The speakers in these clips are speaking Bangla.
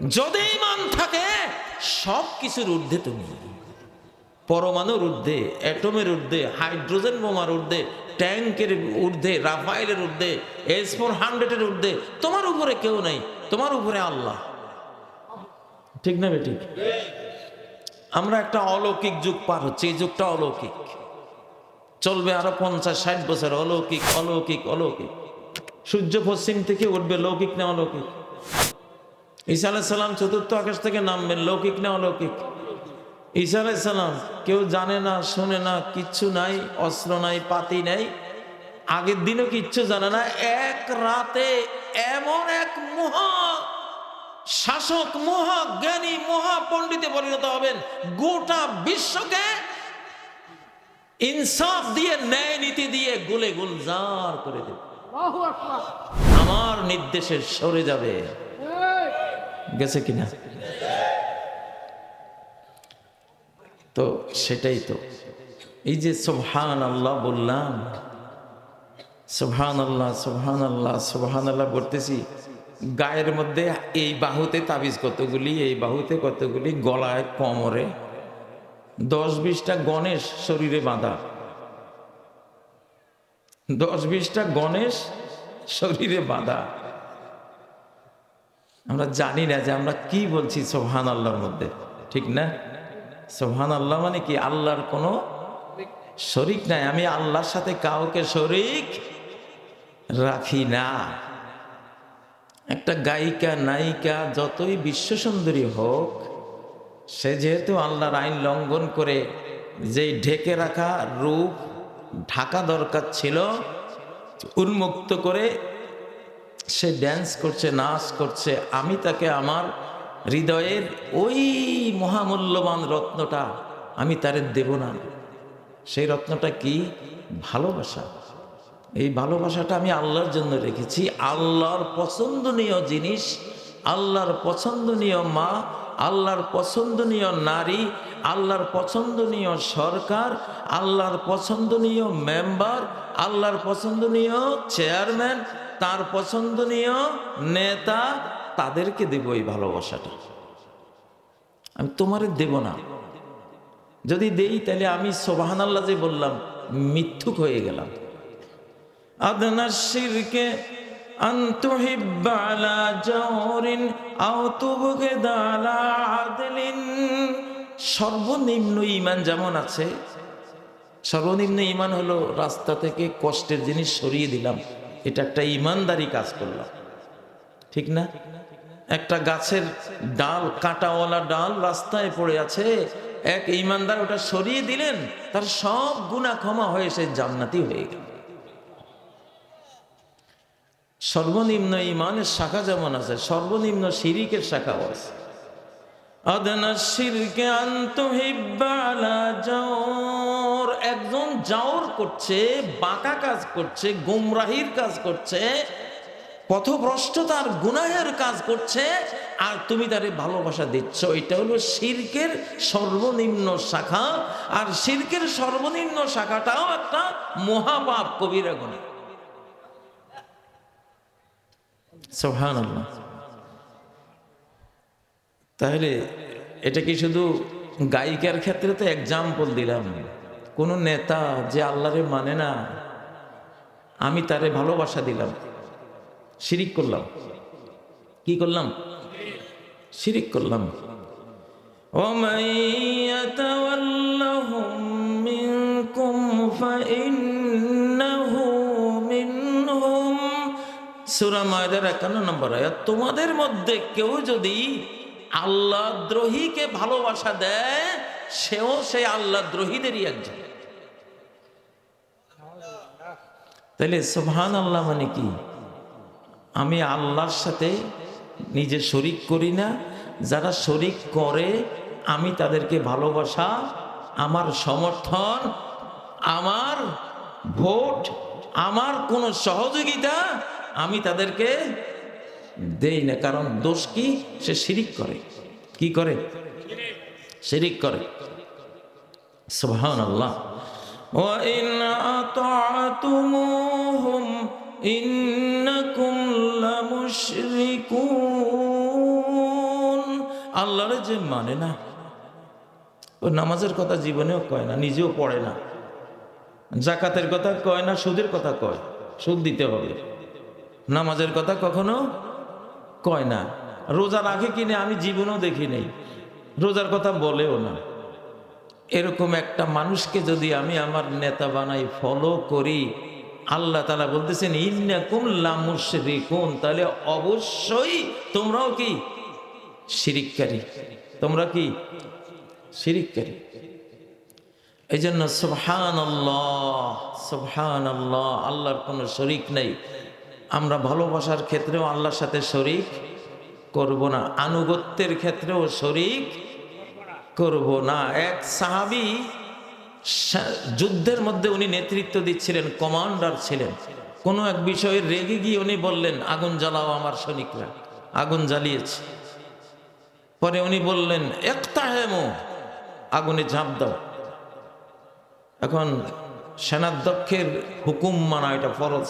যদি ঈমান থাকে সব কিছুর ঊর্ধ্বে তুমি, পরমাণুর ঊর্ধ্বে, অ্যাটমের ঊর্ধ্বে, হাইড্রোজেন বোমার ঊর্ধ্বে, ট্যাঙ্কের ঊর্ধ্বে, রাফাইলের ঊর্ধ্বে, S-400-এর ঊর্ধ্বে, তোমার উপরে কেউ নেই, তোমার উপরে আল্লাহ। ঠিক না বেঠিক? আমরা একটা অলৌকিক যুগ পার হচ্ছে, এই যুগটা অলৌকিক, চলবে আরো 50-60 বছর। অলৌকিক অলৌকিক অলৌকিক। সূর্য পশ্চিম থেকে উঠবে, লৌকিক না অলৌকিক? ঈসা আলাইহিস সালাম চতুর্থ আকাশ থেকে নামবেন, লৌকিক না অলৌকিক? ঈসা আলাইহিস সালাম কেউ জানে না, শোনে না, কিচ্ছু নাই, অস্ত্র নাই, পাতি নাই, আগের দিনও কিচ্ছু জানে না। এক রাতে এমন এক মহা শাসক, মহা জ্ঞানী, মহা পণ্ডিতে পরিণত হবেন, গোটা বিশ্বকে ইনসাফ দিয়ে, ন্যায় নীতি দিয়ে গুলে গুলজার করে দেবে। আমার নির্দেশে সরে যাবে। গেছে কিনা? তো সেটাই তো, এই যে সুবহানাল্লাহ বললাম, সুবহানাল্লাহ সুবহানাল্লাহ সুবহানাল্লাহ বলতেছি, গায়ের মধ্যে এই বাহুতে তাবিজ কতগুলি, এই বাহুতে কতগুলি, গলায়, কোমরে 10-20টা গণেশ শরীরে বাঁধা, 10-20টা গণেশ শরীরে বাঁধা। আমরা জানি না যে আমরা কি বলছি সুবহানাল্লাহর মধ্যে, ঠিক না? সুবহানাল্লাহ মানে কি? আল্লাহর কোনো শরীক নাই, আমি আল্লাহর সাথে কাউকে শরীক রাখি না। একটা গায়িকা, নায়িকা যতই বিশ্বসুন্দরী হোক, সে যেহেতু আল্লাহর আইন লঙ্ঘন করে যেই ঢেকে রাখা রূপ ঢাকা দরকার ছিল, উন্মুক্ত করে সে ড্যান্স করছে, নাচ করছে, আমি তাকে আমার হৃদয়ের ওই মহামূল্যবান রত্নটা আমি তারে দেব না। সেই রত্নটা কি? ভালোবাসা। এই ভালোবাসাটা আমি আল্লাহর জন্য রেখেছি। আল্লাহর পছন্দনীয় জিনিস, আল্লাহর পছন্দনীয় মা, আল্লাহর পছন্দনীয় নারী, আল্লাহর পছন্দনীয় সরকার, আল্লাহর পছন্দনীয় মেম্বার, আল্লাহর পছন্দনীয় চেয়ারম্যান, তার পছন্দনীয় নেতা, তাদেরকে দেব এই ভালোবাসাটা। আমি তোমারে দেব না। যদি দেই তাহলে আমি সুবহানাল্লাহ যে বললাম মিথ্যুক হয়ে গেলাম। আদনা শিরকে আন তুহিব্বা আলা জাওরিন আও তুবগিদা আলা আদলিন। সর্বনিম্ন ঈমান যেমন আছে, সর্বনিম্ন ঈমান হলো রাস্তা থেকে কষ্টের জিনিস সরিয়ে দিলাম, এটা একটা ঈমানদারি কাজ করলাম, ঠিক না? একটা গাছের ডাল, কাঁটাওয়ালা ডাল রাস্তায় পড়ে আছে, এক ঈমানদার ওটা সরিয়ে দিলেন, তার সব গুনাহ ক্ষমা হয়ে সে জান্নাতি হয়ে গেল। সর্বনিম্ন ঈমানের শাখা যেমন আছে, সর্বনিম্ন শিরিকের শাখাও আছে। আদনা শিরকে আন তুহিব্বা আলা জাওর। একজন জাওর করছে, বাঁকা কাজ করছে, গুমরাহির কাজ করছে, পথভ্রষ্টতার গুনাহের কাজ করছে, আর তুমি তারে ভালোবাসা দিচ্ছ। এটা হলো শিরকের সর্বনিম্ন শাখা। আর শিরকের সর্বনিম্ন শাখাটাও একটা মহাপাপ, কবিরা গুনাহ। সুবহানাল্লাহ। তাহলে এটা কি শুধু গায়িকার ক্ষেত্রে? তো এক্সাম্পল দিলাম। কোন নেতা যে আল্লাহরে মানে না, আমি তারে ভালোবাসা দিলাম, শিরিক করলাম। কি করলাম? শিরিক করলাম। ওয়ামান ইয়াতাওয়াল্লাহুম মিনকুম ফাইন্নাহু মিনহুম। সূরা মায়দার 51 নম্বর আয়াত। তোমাদের মধ্যে কেউ যদি আল্লাহ দ্রোহীকে ভালোবাসা দেয়, সেও সেই আল্লাহ দ্রোহীদেরই একজন। তাহলে সুবহানাল্লাহ মানে কি? আমি আল্লাহর সাথে নিজে শরিক করি না, যারা শরিক করে আমি তাদেরকে ভালোবাসা, আমার সমর্থন, আমার ভোট, আমার কোনো সহযোগিতা আমি তাদেরকে দেই না। কারণ দোষ কি? সে শিরিক করে। কি করে? শিরিক করে। সুবহানাল্লাহ। ওয়া ইন আতা'তুমুহুম ইন্নাকুম লামুশরিকুন। আল্লাহরে যে মানে না, ও নামাজের কথা জীবনেও কয় না, নিজেও পড়ে না, জাকাতের কথা কয় না, সুদের কথা কয়, সুদ দিতে হবে, নামাজের কথা কখনো কয় না, রোজা রাখে কিনে আমি জীবনেও দেখি নেই, রোজার কথা বলেও না। এরকম একটা মানুষকে যদি আমি আমার নেতা বানাই, ফলো করি, আল্লাহ তাআলা বলতেছেন ইন্নাকুম লামুশরিকুন, তাহলে অবশ্যই তোমরাও কি শিরিককারী, তোমরা কি শিরিককারী। এই জন্য সুবহানাল্লাহ, সুবহানাল্লাহ, আল্লাহর কোনো শরিক নেই। আমরা ভালোবাসার ক্ষেত্রেও আল্লাহর সাথে শরিক করব না, আনুগত্যের ক্ষেত্রেও শরিক করব না। এক সাহাবী যুদ্ধের মধ্যে উনি নেতৃত্ব দিচ্ছিলেন, কমান্ডার ছিলেন, কোনো এক বিষয়ে রেগে গিয়ে উনি বললেন আগুন জ্বালাও, আমার সৈনিকরা আগুন জ্বালিয়েছে। পরে উনি বললেন ইকতাহিমু, আগুনে ঝাঁপ দাও। এখন সেনাধ্যক্ষের হুকুম মানা এটা ফরজ।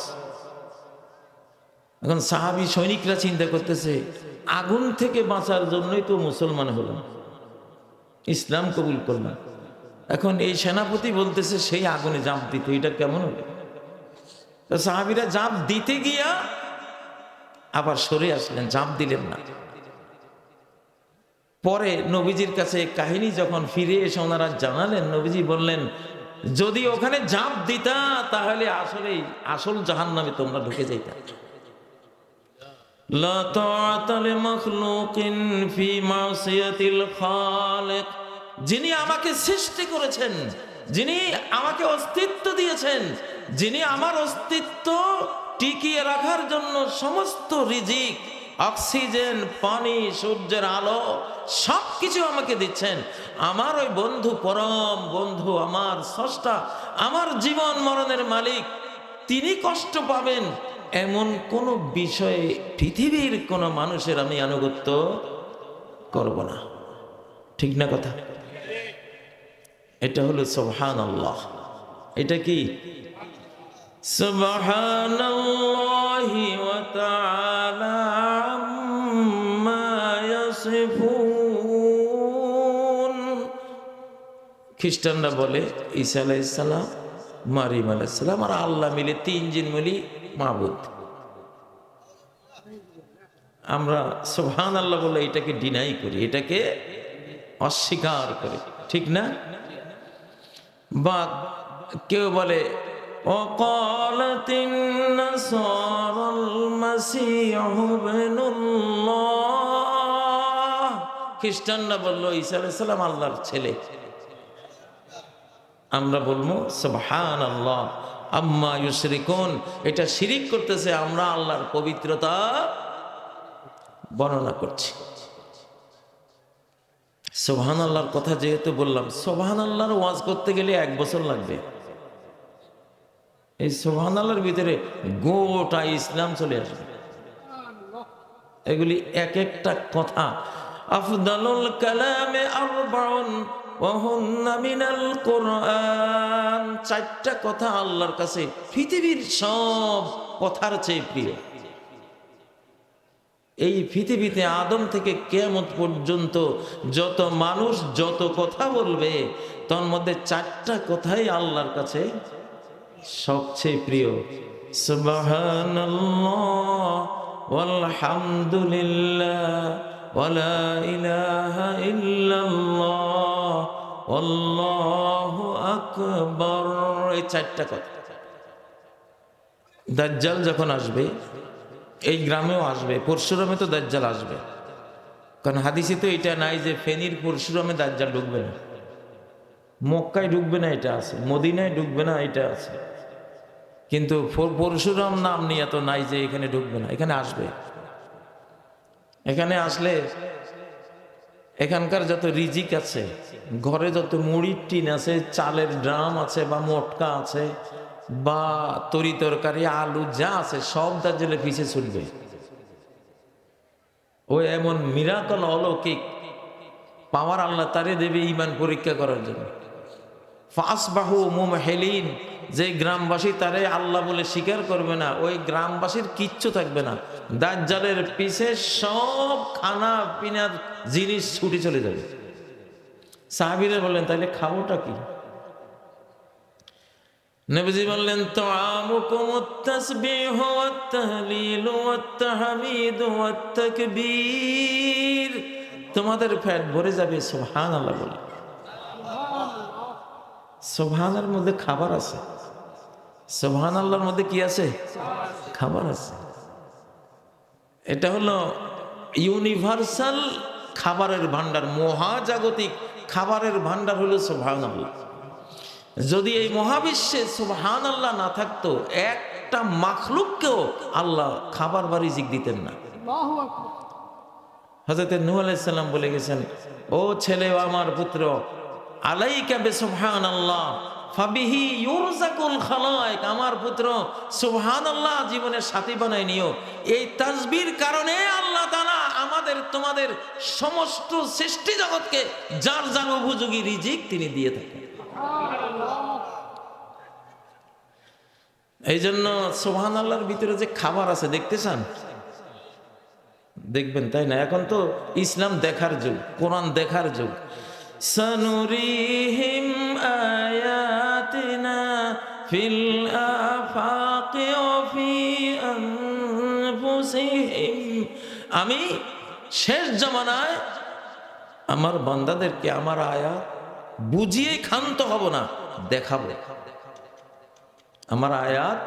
এখন সাহাবী সৈনিকরা চিন্তা করতেছে আগুন থেকে বাঁচার জন্যই তো মুসলমান হলাম, ইসলাম কবুল করলাম, এখন এই সেনাপতি বলতেছে সেই আগুনে ঝাঁপ দিতে, এটা কেমন হবে? তো সাহাবীরা ঝাঁপ দিতে গিয়া আবার সরে আসলেন, ঝাঁপ দিলেন না। পরে নবীজির কাছে কাহিনী যখন ফিরে এসে ওনারা জানালেন, নবীজি বললেন যদি ওখানে ঝাঁপ দিতা তাহলে আসলেই আসল জাহান্নামে তোমরা ঢুকে যাইতা। লা তাআতা লিমাখলুকিন ফি মাসিয়াতিল খালিক, যিনি আমাকে সৃষ্টি করেছেন, যিনি আমাকে অস্তিত্ব দিয়েছেন, যিনি আমার অস্তিত্ব টিকিয়ে রাখার জন্য সমস্ত রিজিক, অক্সিজেন, পানি, সূর্যের আলো সবকিছু আমাকে দিচ্ছেন, আমার ওই বন্ধু, পরম বন্ধু, আমার স্রষ্টা, আমার জীবন মরণের মালিক, তিনি কষ্ট পাবেন এমন কোন বিষয়ে পৃথিবীর কোন মানুষের আমি আনুগত্য করব না। ঠিক না কথা? এটা হলো সুবহানাল্লাহ। এটা কি? সুবহানাল্লাহি ওয়া তাআলা আম্মা ইয়াসিফুন। খ্রিস্টানরা বলে ঈসা আলাইহিস সালাম, মারিয়াম আলাইহিস সালাম আর আল্লাহ মিলে তিনজন মিলে মাবুদ। আমরা সুবহানাল্লাহ বলে এটাকে ডিনাই করি, এটাকে অস্বীকার করি, ঠিক না? বা কেউ বলে ওয়াকালাতিন নাসারাল মাসীহু ইবনুল্লাহ, খ্রিস্টানরা বলল ঈসা আলাইহিস সালাম আল্লাহর ছেলে। আমরা বলবো সুবহানাল্লাহ আম্মা ইউশরিকুন, এটা শিরিক করতেছে, আমরা আল্লাহর পবিত্রতা বর্ণনা করছি। সুবহানাল্লাহর কথা যেহেতু বললাম, সুবহানাল্লাহর ওয়াজ করতে গেলে 1 বছর লাগবে। এই সুবহানাল্লাহর ভিতরে গোটা ইসলাম চলে আসবে। এগুলি এক একটা কথা। আফদালুল কালামে আরবাউন ওয়া হুন্না মিনাল কুরআন, 4টা কথা আল্লাহর কাছে পৃথিবীর সব কথার চেয়ে প্রিয়। এই পৃথিবীতে আদম থেকে কিয়ামত পর্যন্ত যত মানুষ যত কথা বলবে, তার মধ্যে 4টা কথাই আল্লাহর কাছে সবচেয়ে প্রিয়। সুবহানাল্লাহ ওয়াল হামদুলিল্লাহ ওয়ালা ইলাহা ইল্লাল্লাহ আল্লাহু আকবার, এই 4টা কথা। দাজ্জাল যখন আসবে, এই গ্রামেও আসবে, পরশুরামে তো দাজ্জাল আসবে, কারণ হাদিসে তো এটা নাই যে ফেনীর পরশুরামে দাজ্জাল ঢুকবে না, মক্কায় ঢুকবে না এটা আছে, মদিনায় ঢুকবে না এটা আছে, কিন্তু পরশুরাম নাম নিয়ে তো নাই যে এখানে ঢুকবে না, এখানে আসবে। এখানে আসলে এখানকার যত রিজিক আছে, ঘরে যত মুড়ির টিন আছে, চালের ড্রাম আছে বা মটকা আছে বা তরি তরকারি আলু যা আছে, সব দাজ্জালে পিছে ছুটবে। ও এমন মিরাকল অলৌকিক পাওয়ার আল্লাহ তারে দেবে ঈমান পরীক্ষা করার জন্য। ফাসবাহু মুমহিলিন, যে গ্রামবাসী তারে আল্লাহ বলে স্বীকার করবে না, ওই গ্রামবাসীর কিচ্ছু থাকবে না। দাজ্জালের পিছে সব খানা পিনার জিনিস ছুটে চলে যাবে। সাহাবীরা বললেন তাহলে খাবোটা কি? নবীজি বললেন তুআমুকুমুত তাসবিহু ওয়াত তাহলিলু ওয়াত তাহমিদু ওয়াত তাকবীর, তোমাদের পেট ভরে যাবে সুবহানাল্লাহ বলে। সুবহানার মধ্যে খাবার আছে, সুবহানাল্লাহর মধ্যে কি আছে? খাবার আছে। এটা হলো ইউনিভার্সাল খাবারের ভান্ডার, মহাজাগতিক খাবারের ভান্ডার হলো সুবহানাল্লাহ। যদি এই মহাবিশ্বে সুবহানাল্লাহ না থাকতো, একটা মাখলুককেও আল্লাহ খাবার বা রিজিক দিতেন না। হযরত নূহ আলাইহিস সালাম বলে গেছেন, ও ছেলে, ও আমার পুত্র, আলাইকা বিসুবহানাল্লাহ ফাবিহি ইউরযাকুল খালায়েক, আমার পুত্র সুবহানাল্লাহ জীবনের সাথী বানায় নিও। এই তাসবিহর কারণে আল্লাহ তাআলা আমাদের তোমাদের সমস্ত সৃষ্টি জগৎকে যার যার উপযোগী রিজিক তিনি দিয়ে থাকেন। এই জন্য সুবহানাল্লাহর ভিতরে যে খাবার আছে দেখতে চান, দেখবেন, তাই না? এখন তো ইসলাম দেখার যুগ, কোরআন দেখার যুগ। সানুরিহিম আয়াতিনা ফিল আফাকি ওয়া ফি আনফুসিহিম, আমি শেষ জামানায় আমার বান্দাদেরকে আমার আয়াত বুঝিয়ে ক্ষান্ত হব না, দেখাবো। আমার আয়াত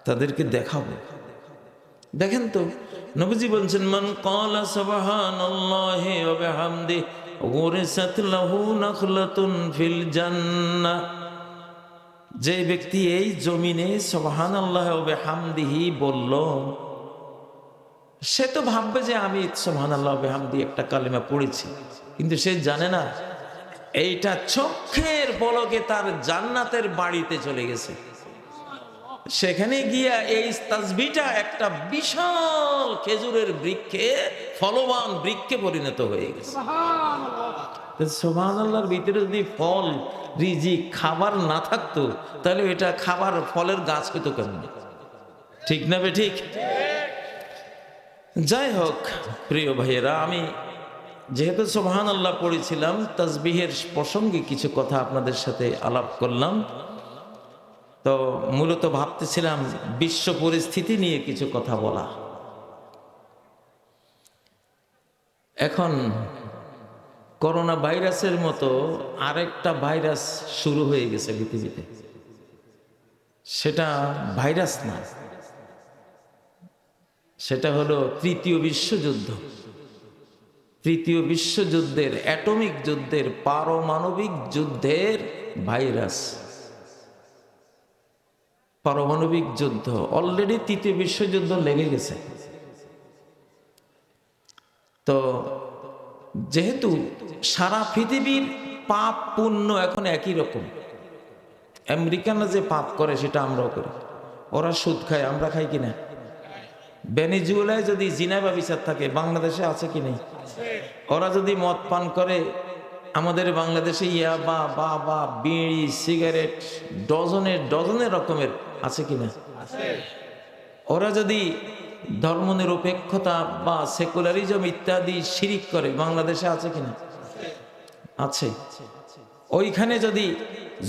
তাদেরকে দেখাবো। দেখেন তো নবীজি বলছেন, মান ক্বালা সুবহানাল্লাহি ওয়া বিহামদিহি গুরিসাত লাহু নাখলাতুন ফিল জান্নাহ, যে ব্যক্তি এই জমিনে সুবহানাল্লাহি ওয়া বিহামদিহি বলল, সে তো ভাববে যে আমি সুবহানাল্লাহি ওয়া বিহামদিহি একটা কালেমা পড়েছি, কিন্তু সে জানে না এইটা চোখের পলকে তার জান্নাতের বাড়িতে চলে গেছে। সেখানে গিয়া এই তাসবিহটা একটা বিশাল খেজুরের বৃক্ষে, ফলবান বৃক্ষে পরিণত হয়ে গেছে। সুবহানাল্লাহর ভিতরে যদি ফল, রিজিক, খাবার না থাকতো, তাহলে এটা খাবার ফলের গাছ হইতো কেমন? ঠিক না বে ঠিক? যাই হোক প্রিয় ভাইয়েরা, আমি যেহেতু সুবহানাল্লাহ পড়েছিলাম, তাসবিহের প্রসঙ্গে কিছু কথা আপনাদের সাথে আলাপ করলাম। তো মূলত ভাবতেছিলাম বিশ্ব পরিস্থিতি নিয়ে কিছু কথা বলা। এখন করোনা ভাইরাসের মতো আরেকটা ভাইরাস শুরু হয়ে গেছে পৃথিবীতে। সেটা ভাইরাস না, সেটা হলো তৃতীয় বিশ্বযুদ্ধ। তৃতীয় বিশ্বযুদ্ধের, অ্যাটমিক যুদ্ধের, পারমাণবিক যুদ্ধের ভাইরাস। পারমাণবিক যুদ্ধ অলরেডি তৃতীয় বিশ্বযুদ্ধ লেগে গেছে। তো যেহেতু সারা পৃথিবীর পাপ পুণ্য এখন একই রকম, আমেরিকানরা যে পাপ করে সেটা আমরাও করি। ওরা সুদ খায়, আমরা খাই কিনা? ভেনেজুয়েলায় যদি জিনা ব্যভিচার থাকে, বাংলাদেশে আছে কি নেই? ওরা যদি মদ পান করে, আমাদের বাংলাদেশে ইয়াবা, বাবা, বিড়ি, সিগারেট ডজনের রকমের আছে কিনা? ওরা যদি ধর্মনিরপেক্ষতা বা সেকুলারিজম ইত্যাদি শিরিক করে, বাংলাদেশে আছে কিনা? আছে। ওইখানে যদি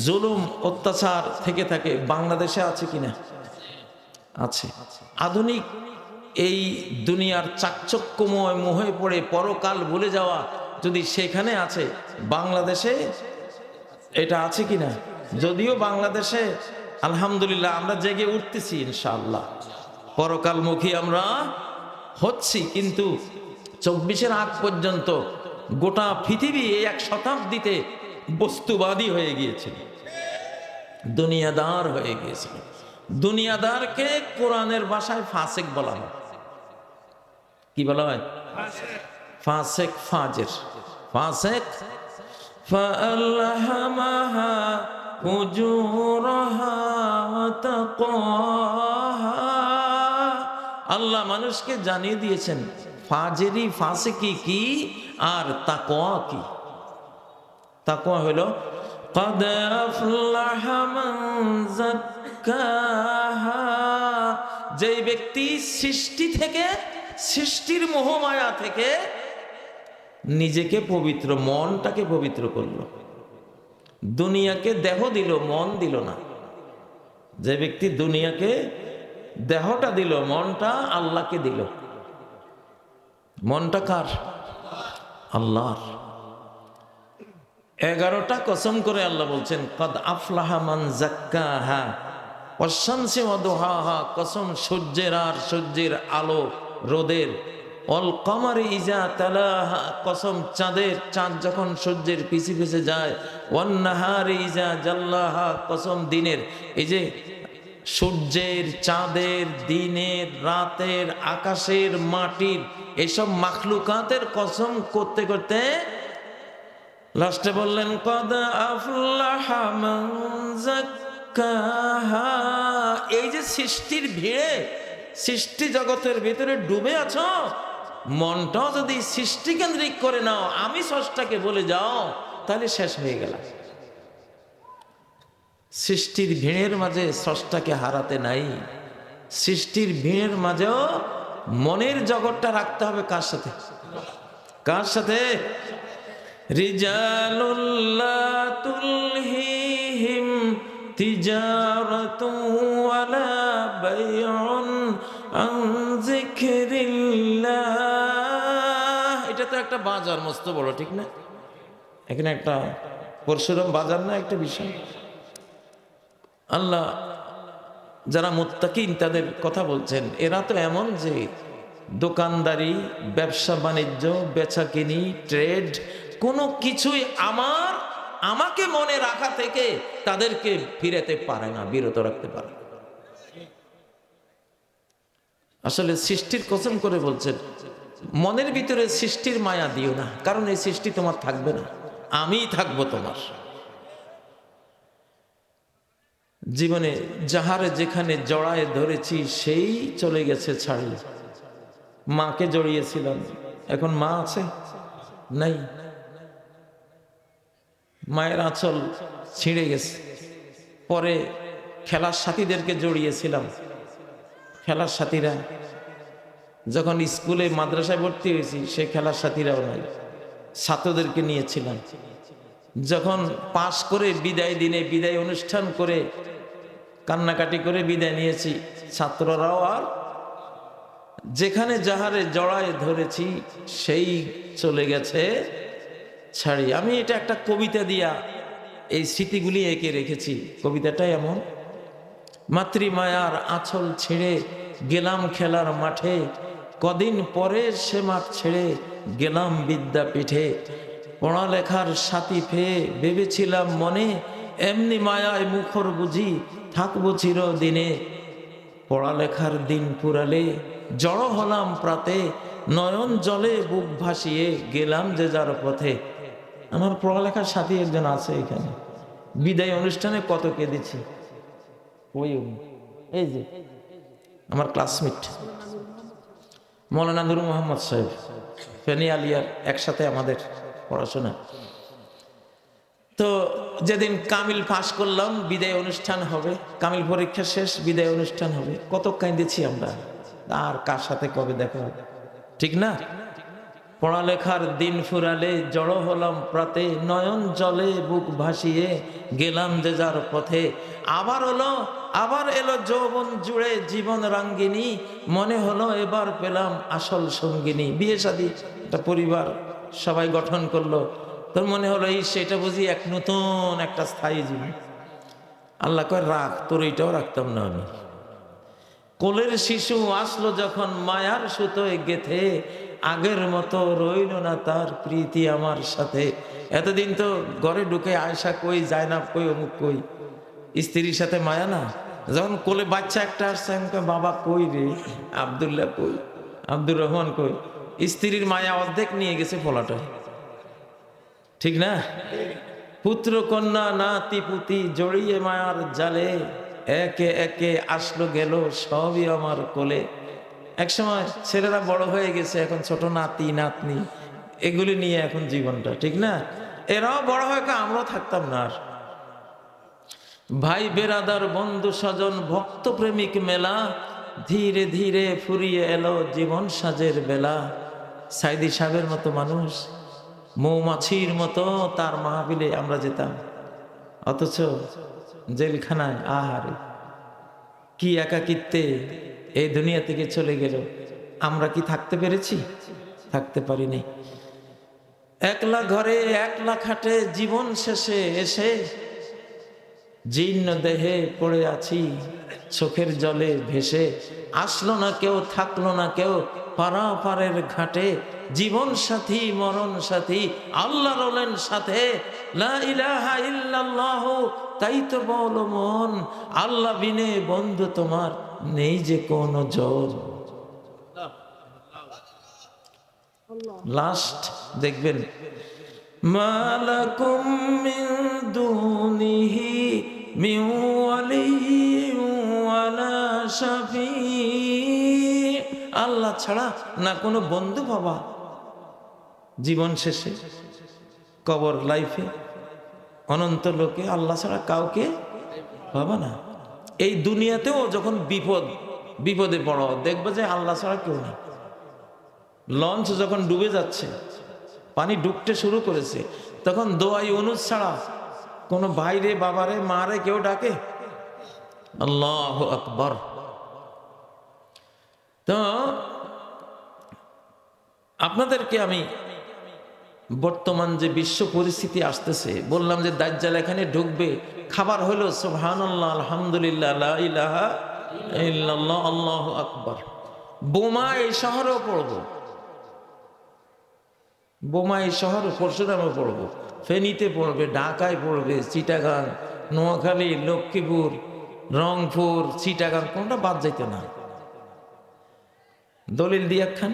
জুলুম অত্যাচার থেকে থাকে, বাংলাদেশে আছে কিনা? আছে। আধুনিক এই দুনিয়ার চাকচক্যময় মোহে পড়ে পরকাল ভুলে যাওয়া যদি সেখানে আছে, বাংলাদেশে এটা আছে কিনা? যদিও বাংলাদেশে আলহামদুলিল্লাহ আমরা জেগে উঠতেছি, ইনশাআল্লাহ পরকালমুখী আমরা হচ্ছি, কিন্তু 24-এর আগ পর্যন্ত গোটা পৃথিবী এই এক শতাব্দীতে বস্তুবাদী হয়ে গিয়েছিল, দুনিয়াদার হয়ে গিয়েছিল। দুনিয়াদারকে কোরআনের ভাষায় ফাসেক বলা হয়। কি বলা হয়? ফাসেক, ফাজের। ফাসেক ফাআলহামাহা ফুজুরাহা ওয়া তাকওয়াহা, আল্লাহ মানুষকে জানিয়ে দিয়েছেন ফাজেরি, ফাসেকি কি আর তাকওয়া কি। তাকওয়া হলো قد أفلح من زكاها। যেই ব্যক্তি সৃষ্টি থেকে, সৃষ্টির মোহমায়া থেকে নিজেকে পবিত্র, মনটাকে পবিত্র করলো। দুনিয়াকে দেহ দিল, মন দিল না। যে ব্যক্তি দুনিয়াকে দেহটা দিল, মনটা আল্লাহকে দিল। মনটা কার? আল্লাহর। 11টা কসম করে আল্লাহ বলছেন, কদ আফলাহা মান যাক্কাহা ওয়াশ-শামসি ওয়া দুহাহা, কসম সূর্যের আর সূর্যের আলো রোদের, ওয়াল কমারি ইজা তালাহা, কসম চাঁদের, চাঁদ যখন সূর্যের পিছে পিছে যায়, ওয়ান নাহারি ইজা জাল্লাহা, কসম দিনের, এই যে সূর্যের, চাঁদের, দিনের, রাতের, আকাশের, মাটির, এসব মাখলুকাতের কসম করতে করতে লাস্টে বললেন কদ আফলাহা মান যাক্কাহা। এই যে সৃষ্টির ভিড়ে, সৃষ্টি জগতের ভিতরে ডুবে আছো, মনটাও যদি সৃষ্টি কেন্দ্রিক করে নাও, আমি স্রষ্টাকে বলে যাও, তাহলে শেষ হয়ে গেল। সৃষ্টির ভিড়ের মাঝে স্রষ্টাকে হারাতে নাই। সৃষ্টির ভিড়ের মাঝেও মনের জগৎটা রাখতে হবে কার সাথে? কার সাথে? রিজালুল লা তুলহিহিম তিজারাতু ওয়ালা বাইউন আন যিকরিল্লাহ। এটা তো একটা বাজার মস্ত বড়, ঠিক না? এখানে একটা পরশুরাম বাজার না একটা বিষয়। আল্লাহ যারা মুত্তাকিন তাদের কথা বলছেন, এরা তো এমন যে দোকানদারি, ব্যবসা বাণিজ্য, বেচাকিনি, ট্রেড, কোনো কিছুই আমাকে মনে রাখা থেকে তাদেরকে ফিরাতে পারে না, বিরত রাখতে পারে। আসলে সৃষ্টির কসম করে বলছেন, মনের ভিতরে সৃষ্টির মায়া দিও না, কারণ এই সৃষ্টি তোমার থাকবে না, আমিই থাকবো তোমার। জীবনে যাহারে যেখানে জড়ায় ধরেছি সেই চলে গেছে ছাড়ি। মাকে জড়িয়েছিলাম, এখন মা আছে? নাই। মায়ের আঁচল ছিঁড়ে গেছে। পরে খেলার সাথীদেরকে জড়িয়েছিলাম, খেলার সাথীরা যখন স্কুলে মাদ্রাসায় ভর্তি হয়েছি, সে খেলার সাথীরাও নাই। ছাত্রদেরকে নিয়েছিলাম, যখন পাশ করে বিদায় দিনে বিদায় অনুষ্ঠান করে কান্নাকাটি করে বিদায় নিয়েছি, ছাত্ররাও আর, যেখানে যাহারে জড়ায় ধরেছি সেই চলে গেছে ছাড়ি। আমি এটা একটা কবিতা দিয়া এই স্মৃতিগুলি এঁকে রেখেছি। কবিতাটা এমন: মাতৃমায়ার আঁচল ছেড়ে গেলাম খেলার মাঠে, কদিন পরে সে মাঠ ছেড়ে গেলাম বিদ্যাপীঠে, পড়ালেখার সাথী পেয়ে ভেবেছিলাম মনে, এমনি মায়ায় মুখর বুঝি থাকবো চিরদিনে, পড়ালেখার দিন পুরালে জড়ো হলাম প্রাতে, নয়ন জলে বুক ভাসিয়ে গেলাম যে যার পথে। আমার পড়ালেখার সাথী একজন আছে এখানে, বিদায় অনুষ্ঠানে কত কেঁদেছি। ওই এই যে আমার ক্লাসমেট মৌলানা নূর মোহাম্মদ সাহেব, ফেনী আলিয়ার, একসাথে আমাদের পড়াশোনা। তো যেদিন কামিল পাশ করলাম, বিদায় অনুষ্ঠান হবে, কামিল পরীক্ষা শেষ, বিদায় অনুষ্ঠান হবে, কত কাঁদেছি আমরা। আর কার সাথে কবে দেখা হবে, ঠিক না? পড়ালেখার দিন ফুরালে জড়ো হলাম প্রাতে, নয়ন জলে বুক ভাসিয়ে গেলাম যে যার পথে। আবার এলো যৌবন জুড়ে জীবন রাঙ্গিনী, মনে হলো এবার পেলাম আসল সঙ্গিনী। বিয়ে শাদী, একটা পরিবার সবাই গঠন করলো, তোর মনে হলো এই সেটা বুঝি এক নতুন একটা স্থায়ী জীবন। আল্লাহ কয় রাখ, তোর এইটাও রাখতাম না আমি। কোলের শিশু আসলো যখন মায়ার সুতোয় গেথে, আগের মতো রইল না তার প্রীতি আমার সাথে। এতদিন তো ঘরে ঢুকে আয়সা কই, জায়নাব কই, অমুক কই, স্ত্রীর সাথে মায়া না। যখন কোলে বাচ্চা একটা আসছে, বাবা কই রে, আব্দুল্লাহ কই, আব্দুর রহমান কই, স্ত্রীর মায়া অর্ধেক নিয়ে গেছে ফলাটা, ঠিক না? পুত্র কন্যা নাতি পুতি জড়িয়ে মায়ার জালে, একে একে আসলো গেল সবই আমার কোলে। এক সময় ছেলেরা বড় হয়ে গেছে, এখন ছোট নাতি নাতনি, এগুলি নিয়ে এখন জীবনটা, ঠিক না? এরাও বড় হয়, আমরাও থাকতাম না আর। ভাই বেরাদার বন্ধু স্বজন ভক্ত প্রেমিক মেলা, ধীরে ধীরে ফুরিয়ে এলো জীবন সাজের বেলা। সাইদি সাহেবের মতো মানুষ, মৌমাছির মতো তার মাহফিলে আমরা যেতাম, অথচ জেলখানায় আহারে কি একাকিত্বে এই দুনিয়া থেকে চলে গেল। আমরা কি থাকতে পেরেছি? থাকতে পারিনি। একলা ঘরে একলা খাটে জীবন শেষে এসে জীর্ণ দেহে পড়ে আছি চোখের জলে ভেসে। আসলো না কেউ, থাকলো না কেউ পারাপারের ঘাটে। জীবন সাথী মরণ সাথী আল্লাহ রলেন সাথে। লা ইলাহা ইল্লাল্লাহ, তাই তো বলো মন, আল্লাহ বিনে বন্ধু তোমার নেই যে কোনো জন। লাস্ট দেখবেন, মালাকুম মিন দুনিহি মিন ওয়ালিয়্যিন ওয়ালা শাফি। আল্লাহ ছাড়া না কোনো বন্ধু পাবা জীবন শেষে, কবর লাইফে, অনন্ত লোকে আল্লাহ ছাড়া কাউকে পাবা না। এই দুনিয়াতেও যখন বিপদে পড়ো, দেখবে যে আল্লাহ ছাড়া কেউ নেই। লঞ্চ যখন ডুবে যাচ্ছে, পানি ডুবতে শুরু করেছে, তখন দোয়া ইউনুস ছাড়া কোনো ভাইরে বাবারে মারে কেউ ডাকে? আল্লাহু আকবার। তো আপনাদেরকে আমি বর্তমান যে বিশ্ব পরিস্থিতি আসতেছে, বললাম যে দাজ্জাল এখানে ঢুকবে, খাবার হলো সুবহানাল্লাহ, আলহামদুলিল্লাহ, লা ইলাহা ইল্লাল্লাহ, আল্লাহু আকবার। বোমা এই শহরেও পড়বো, বোমা এই শহরে পরশুরামে পড়বো, ফেনীতে পড়বে, ঢাকায় পড়বে, চিটাগাং, নোয়াখালী, লক্ষ্মীপুর, রংপুর, চিটাগাং, কোনটা বাদ যাইতে না। দলিল দিয়া খান,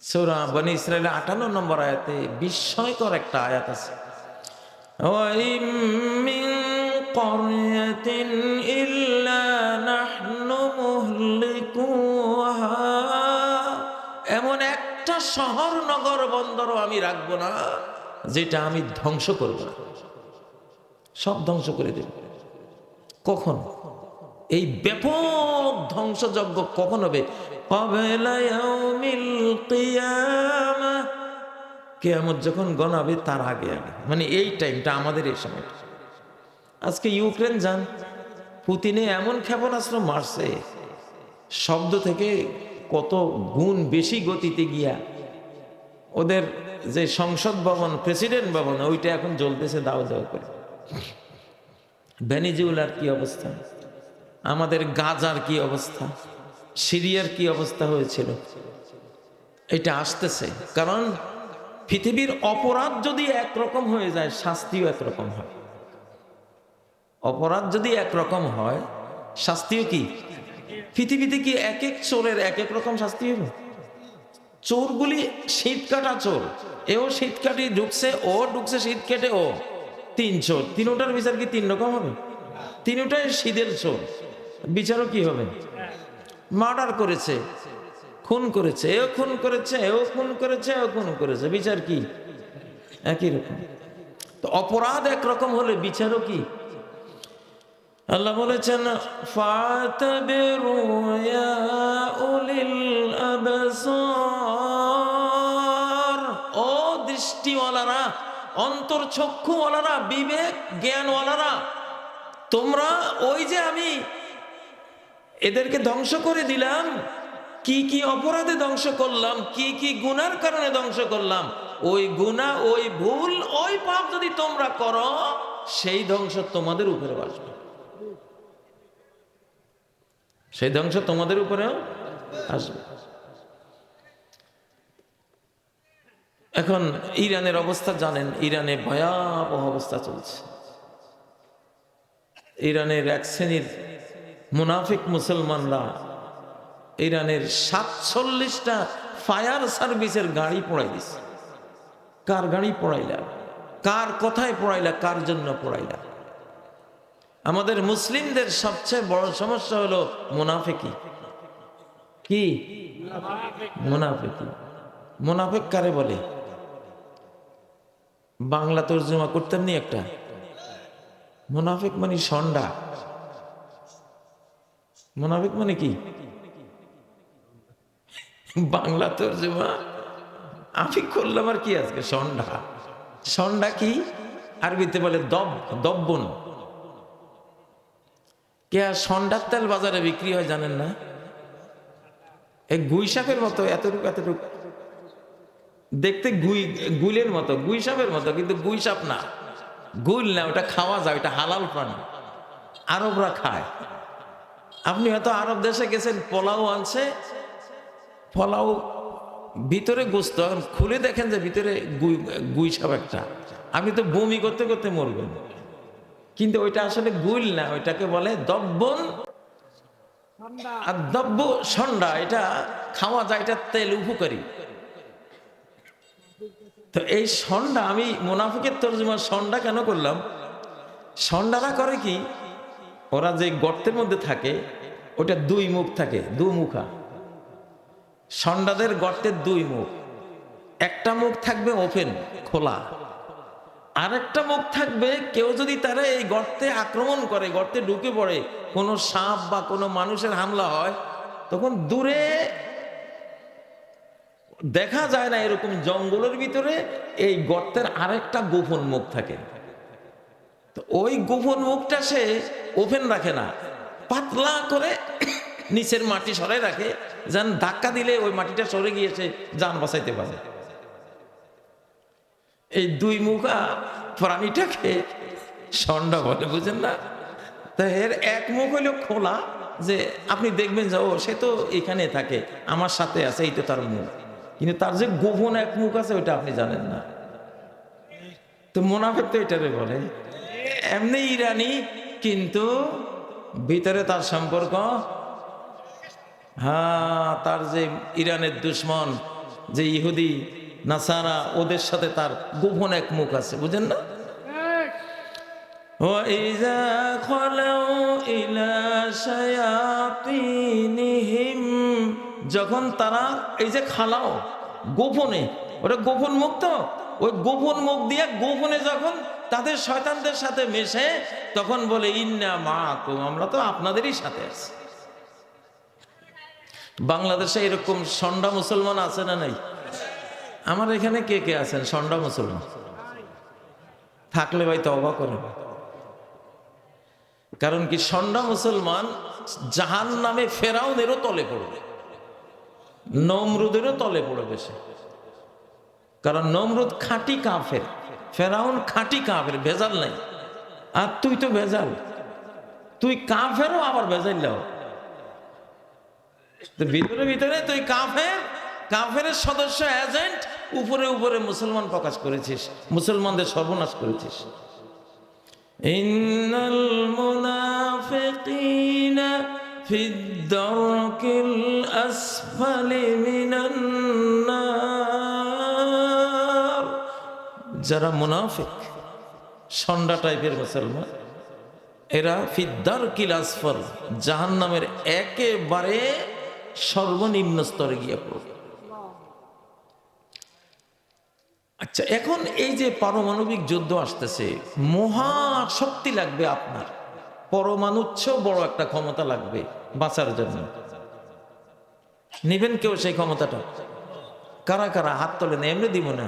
সূরা বনী ইসরাঈল 58 নম্বর আয়াতে বিস্ময়কর একটা আয়াত আছে, ওয়াইম মিন ক্বরয়াতিন ইল্লা নাহনু মুহলিকুহা। এমন একটা শহর নগর বন্দরও আমি রাখবো না যেটা আমি ধ্বংস করব না, সব ধ্বংস করে দেব। কখন? এই ব্যাপক ধ্বংসযজ্ঞ কখন হবে? কিয়ামত যখন গণাবে তার আগে আগে, মানে এই টাইমটা, আমাদের এই সময়টা। আজকে ইউক্রেন যান, পুতিনে এমন ক্ষেপণাস্ত্র মারছে, শব্দ থেকে কত গুণ বেশি গতিতে গিয়া ওদের যে সংসদ ভবন, প্রেসিডেন্ট ভবন, ওইটা এখন জ্বলতেছে দাও দাও করে। ভেনেজুয়েলার কি অবস্থা, আমাদের গাজার কি অবস্থা, সিরিয়ার কি অবস্থা হয়েছিল, এটা আসতেছে। কারণ পৃথিবীর অপরাধ যদি একরকম হয়ে যায়, শাস্তিও একরকম হয়। অপরাধ যদি একরকম হয়, শাস্তিও কি? পৃথিবীতে কি এক এক চোরের এক এক রকম শাস্তি হবে? চোরগুলি শীত কাটা চোর, এও শীত কাটি ঢুকছে, ও ঢুকছে শীত কেটে, ও তিন চোর, তিনটার বিচার কি তিন রকম হবে? তিনটাই শীতের চোর, বিচারও কি হবে? মার্ডার করেছে, খুন করেছে, এও খুন করেছে, এও খুন করেছে, এও খুন করেছে, বিচার কি? একই রকম। তো অপরাধ একরকম হলে বিচারও কি? আল্লাহ বলেছেন, ফাতাবিরু ইয়া উলিল আবসার। ও দৃষ্টিওয়ালারা, অন্তর্চক্ষুওয়ালারা, বিবেক জ্ঞানওয়ালারা, তোমরা ওই যে আমি এদেরকে ধ্বংস করে দিলাম, কি কি অপরাধে ধ্বংস করলাম, কি কি গুনার কারণে ধ্বংস করলাম, ওই গুনাহ, ওই ভুল, ওই পাপ যদি তোমরা করো, সেই ধ্বংস তোমাদের উপরে আসবে, সেই ধ্বংস তোমাদের উপরেও আসবে। এখন ইরানের অবস্থা জানেন, ইরানে ভয়াবহ অবস্থা চলছে। ইরানের এক শ্রেণীর মুনাফিক মুসলমানরা ইরানের 47টা ফায়ার সার্ভিসের গাড়ি পোড়াই দিছে। কার গাড়ি পোড়াইলা? কার কথায় পোড়াইলা? কার জন্য পোড়াইলা? আমাদের মুসলিমদের সবচেয়ে বড় সমস্যা হলো মুনাফিকি। কি মুনাফিকি? মুনাফিক কারে বলে? বাংলা তর্জমা করতাম নি একটা, মুনাফিক মানে ষণ্ডা। মুনাফিক মানে কি বাংলা তর্জমা আমি করলাম আর কি আজকে, ষণ্ডা। ষণ্ডা কি আরবিতে বলে দব্বন। কে ষণ্ডার তেল বাজারে বিক্রি হয় জানেন না? এই গুই সাপের মতো এতটুকু এতটুকু দেখতে, গুইলের মতো, গুই সাপের মতো, কিন্তু গুই সাপ না, গুইল না, ওটা খাওয়া যায়, ওটা হালাল প্রাণী, আরবরা খায়। আপনি হয়তো আরব দেশে গেছেন, পোলাও আনছে, পোলাও ভিতরে গোস্ত, খুলে দেখেন যে ভিতরে গুই সাপ একটা, আপনি তো বমি করতে করতে মরবেন। কিন্তু ওইটা আসলে গুইল না, ওইটাকে বলে দব্বন। আর দব্য ষণ্ডা, এটা খাওয়া যায়, এটা তেল উপকারী। তো এই ষণ্ডা, আমি মুনাফিকের তর্জমা ষণ্ডা কেন করলাম? ষণ্ডারা করে কি, ওরা যে গর্তের মধ্যে থাকে ওটা দুই মুখ থাকে, দুমুখা। ষণ্ডাদের গর্তের দুই মুখ, একটা মুখ থাকবে ওপেন খোলা, আরেকটা মুখ থাকবে, কেউ যদি তারা এই গর্তে আক্রমণ করে, গর্তে ঢুকে পড়ে, কোনো সাপ বা কোনো মানুষের হামলা হয়, তখন দূরে দেখা যায় না, এরকম জঙ্গলের ভিতরে এই গর্তের আরেকটা গোপন মুখ থাকে। তো ওই গোপন মুখটা সে ওপেন রাখে না, পাতলা করে নিচের মাটি সরাই রাখে, যেন ধাক্কা দিলে ওই মাটিটা সরে গিয়েছে, যান বাঁচাইতে পারে। এই দুই মুখা প্রাণীটাকে ষণ্ডা বলে, বুঝেন না? তো এর এক মুখ হইল খোলা, যে আপনি দেখবেন যে ও সে তো এখানে থাকে, আমার সাথে আছে, এই তো তার মুখ, কিন্তু তার যে গোপন এক মুখ আছে ওইটা আপনি জানেন না। তো মুনাফিক তো এটারে বলে, এমনি ইরানি, কিন্তু ভিতরে তার সম্পর্ক, হ্যাঁ, তার যে ইরানের দুশ্মন, যে ইহুদি নাসারা, ওদের সাথে তার গোপন এক মুখ আছে, বুঝেন না? وَإِذَا خَلَوْا إِلَى شَيَاطِينِهِمْ, যখন তারা এই যে খালাও গোপনে, ওটা গোপন মুখ, তো ওই গোপন মুখ দিয়ে গোপনে যখন তাদের শয়তানদের সাথে মেশে, তখন বলে ইন্না মাআকুম, আমরা তো আপনাদেরই সাথে আছি। বাংলাদেশে এরকম ষণ্ডা মুসলমান আছে না নাই? আমার এখানে কে কে আছেন ষণ্ডা মুসলমান? থাকলে ভাই তওবা করেন। কারণ কি, ষণ্ডা মুসলমান জাহান্নামে ফেরাউনেরও তলে পড়বে, নমরুদেরও তলে পড়বে সে। কারণ নমরুদ খাঁটি কাফের, ফেরাউন খাঁটি কাফের, ভেজাল নাই। আর তুই তো ভেজাল, তুই কাফেরও আবার ভেজাল দাও, ভিতরে ভিতরে তুই কাফের, কাফের সদস্য, এজেন্ট, উপরে উপরে মুসলমান প্রকাশ করেছিস, মুসলমানদের সর্বনাশ করেছিস। ইন্নাল মুনাফিকিনা ফিদ দারকিল আসফালি মিনান নার, যারা মুনাফিক, ষণ্ডা টাইপের মুসলমান, এরা ফিদ দারকিল আসফাল, জাহান্নামের একেবারে সর্বনিম্ন স্তরে গিয়ে পড়বে। আচ্ছা, এখন এই যে পারমাণবিক যুদ্ধ আসতেছে, মহা শক্তি লাগবে আপনার, পরমাণুর চেয়েও বড় একটা ক্ষমতা লাগবে বাঁচার জন্য। নিবেন কেউ সেই ক্ষমতাটা? কারা কারা হাত তোলেন, এমনি দিব না।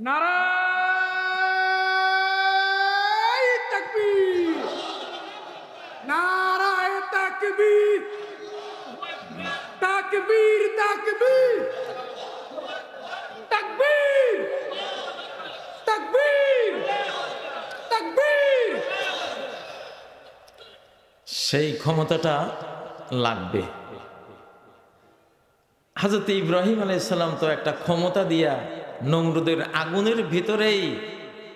নারায়ে তাকবীর, নারায়ে তাকবীর, তাকবীর, তাকবীর, তাকবীর, তাকবীর, তাকবীর। সেই ক্ষমতাটা লাগবে। হযরত ইব্রাহিম আলাইহিস সালাম তো একটা ক্ষমতা দিয়া নমরুদের আগুনের ভিতরেই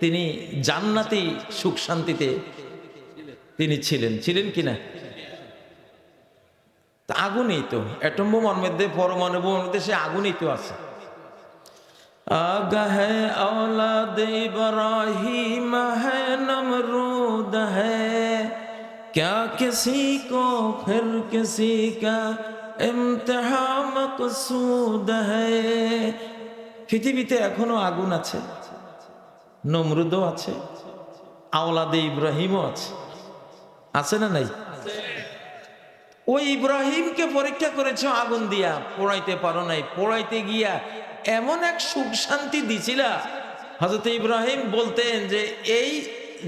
তিনি জান্নাতি সুখ শান্তিতে তিনি ছিলেন কিনা? তা আগুনই তো, অ্যাটম বোমার মধ্যে, পরমাণু বোমার মধ্যে সে আগুনই তো আছে। आगा है औलाद इब्राहिम है नमरूद है, क्या किसी को फिर किसी का इम्तिहा मकसूद है। পৃথিবীতে এখনো আগুন আছে, নমরুদও আছে, আওলাদে ইব্রাহিমও আছে, আছে না নাই? ওই ইব্রাহিমকে পরীক্ষা করেছ আগুন দিয়া, পোড়াইতে পারো নাই, পোড়াইতে গিয়া এমন এক সুখ শান্তি দিছিলা। হযরত ইব্রাহিম বলতেন যে এই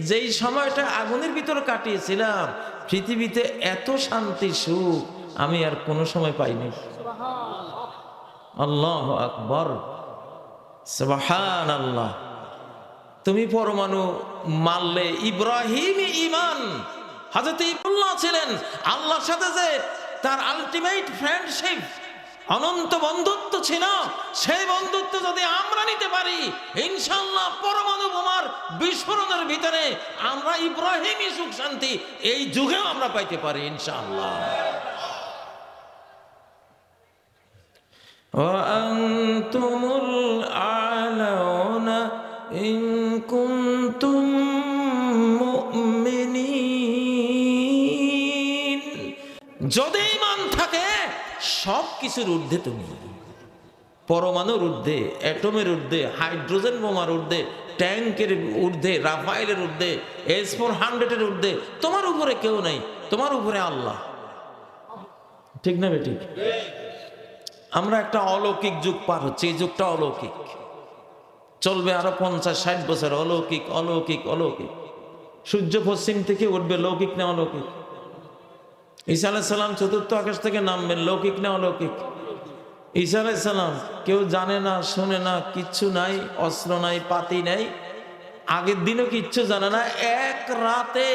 যেই সময়টা আগুনের ভিতর কাটিয়েছিলাম, পৃথিবীতে এত শান্তি সুখ আমি আর কোনো সময় পাইনি। আল্লাহু আকবার, সুবহানাল্লাহ। তুমি পরমাণু মারলে, ইব্রাহিম ঈমান, হযরত ইব্রাহিম ছিলেন আল্লাহর সাথে যে তার আলটিমেট ফ্রেন্ডশিপ, অনন্ত বন্ধুত্ব ছিল, সেই বন্ধুত্ব যদি আমরা নিতে পারি, ইনশাআল্লাহ পরমাণু বোমার বিস্ফোরণের ভিতরে আমরা ইব্রাহিমী সুখ শান্তি এই যুগেও আমরা পাইতে পারি ইনশাআল্লাহ। ওয়ান্তুমুল আলাউনা ইন কুনতুম মুমিনিন। যদি ঈমান থাকে সব কিছুর ঊর্ধ্বে তুমি, পরমাণুর ঊর্ধ্বে, অ্যাটমের ঊর্ধ্বে, হাইড্রোজেন বোমার ঊর্ধ্বে, ট্যাঙ্কের ঊর্ধ্বে, রাফাইলের ঊর্ধ্বে, S-400 ঊর্ধ্বে তোমার উপরে কেউ নেই, তোমার উপরে আল্লাহ। ঠিক না বেঠিক? আমরা একটা অলৌকিক যুগ পার হচ্ছে, এই যুগটা অলৌকিক, চলবে আরো 50-60 বছর। অলৌকিক অলৌকিক অলৌকিক। সূর্য পশ্চিম থেকে উঠবে, লৌকিক না অলৌকিক? ঈসা আলাইহিস সালাম চতুর্থ আকাশ থেকে নামবেন, লৌকিক না অলৌকিক? ঈসা আলাইহিস সালাম কেউ জানে না, শোনে না, কিচ্ছু নাই, অস্ত্র নাই, পাতি নাই, আগের দিনও কিচ্ছু জানে না। এক রাতে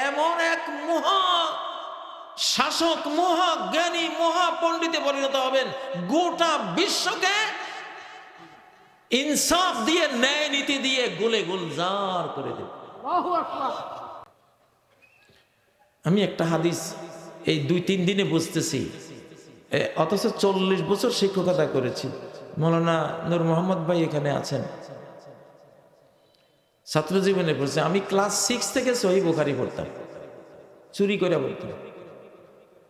এমন এক মহা শাসক, মহা জ্ঞানী, মহা পণ্ডিতে পরিণত হবেন, গোটা বিশ্বকে ইনসাফ দিয়ে, ন্যায় নীতি দিয়ে গুলে গুলজার করে দেবে। আমি একটা হাদিস এই 2-3 দিনে বুঝতেছি, অথচ 40 বছর শিক্ষকতা করেছি। মৌলানা নূর মোহাম্মদ ভাই এখানে আছেন, ছাত্র জীবনে পড়ছে। আমি ক্লাস 6 থেকে সহিহ বুখারী পড়তাম, চুরি করে পড়তাম।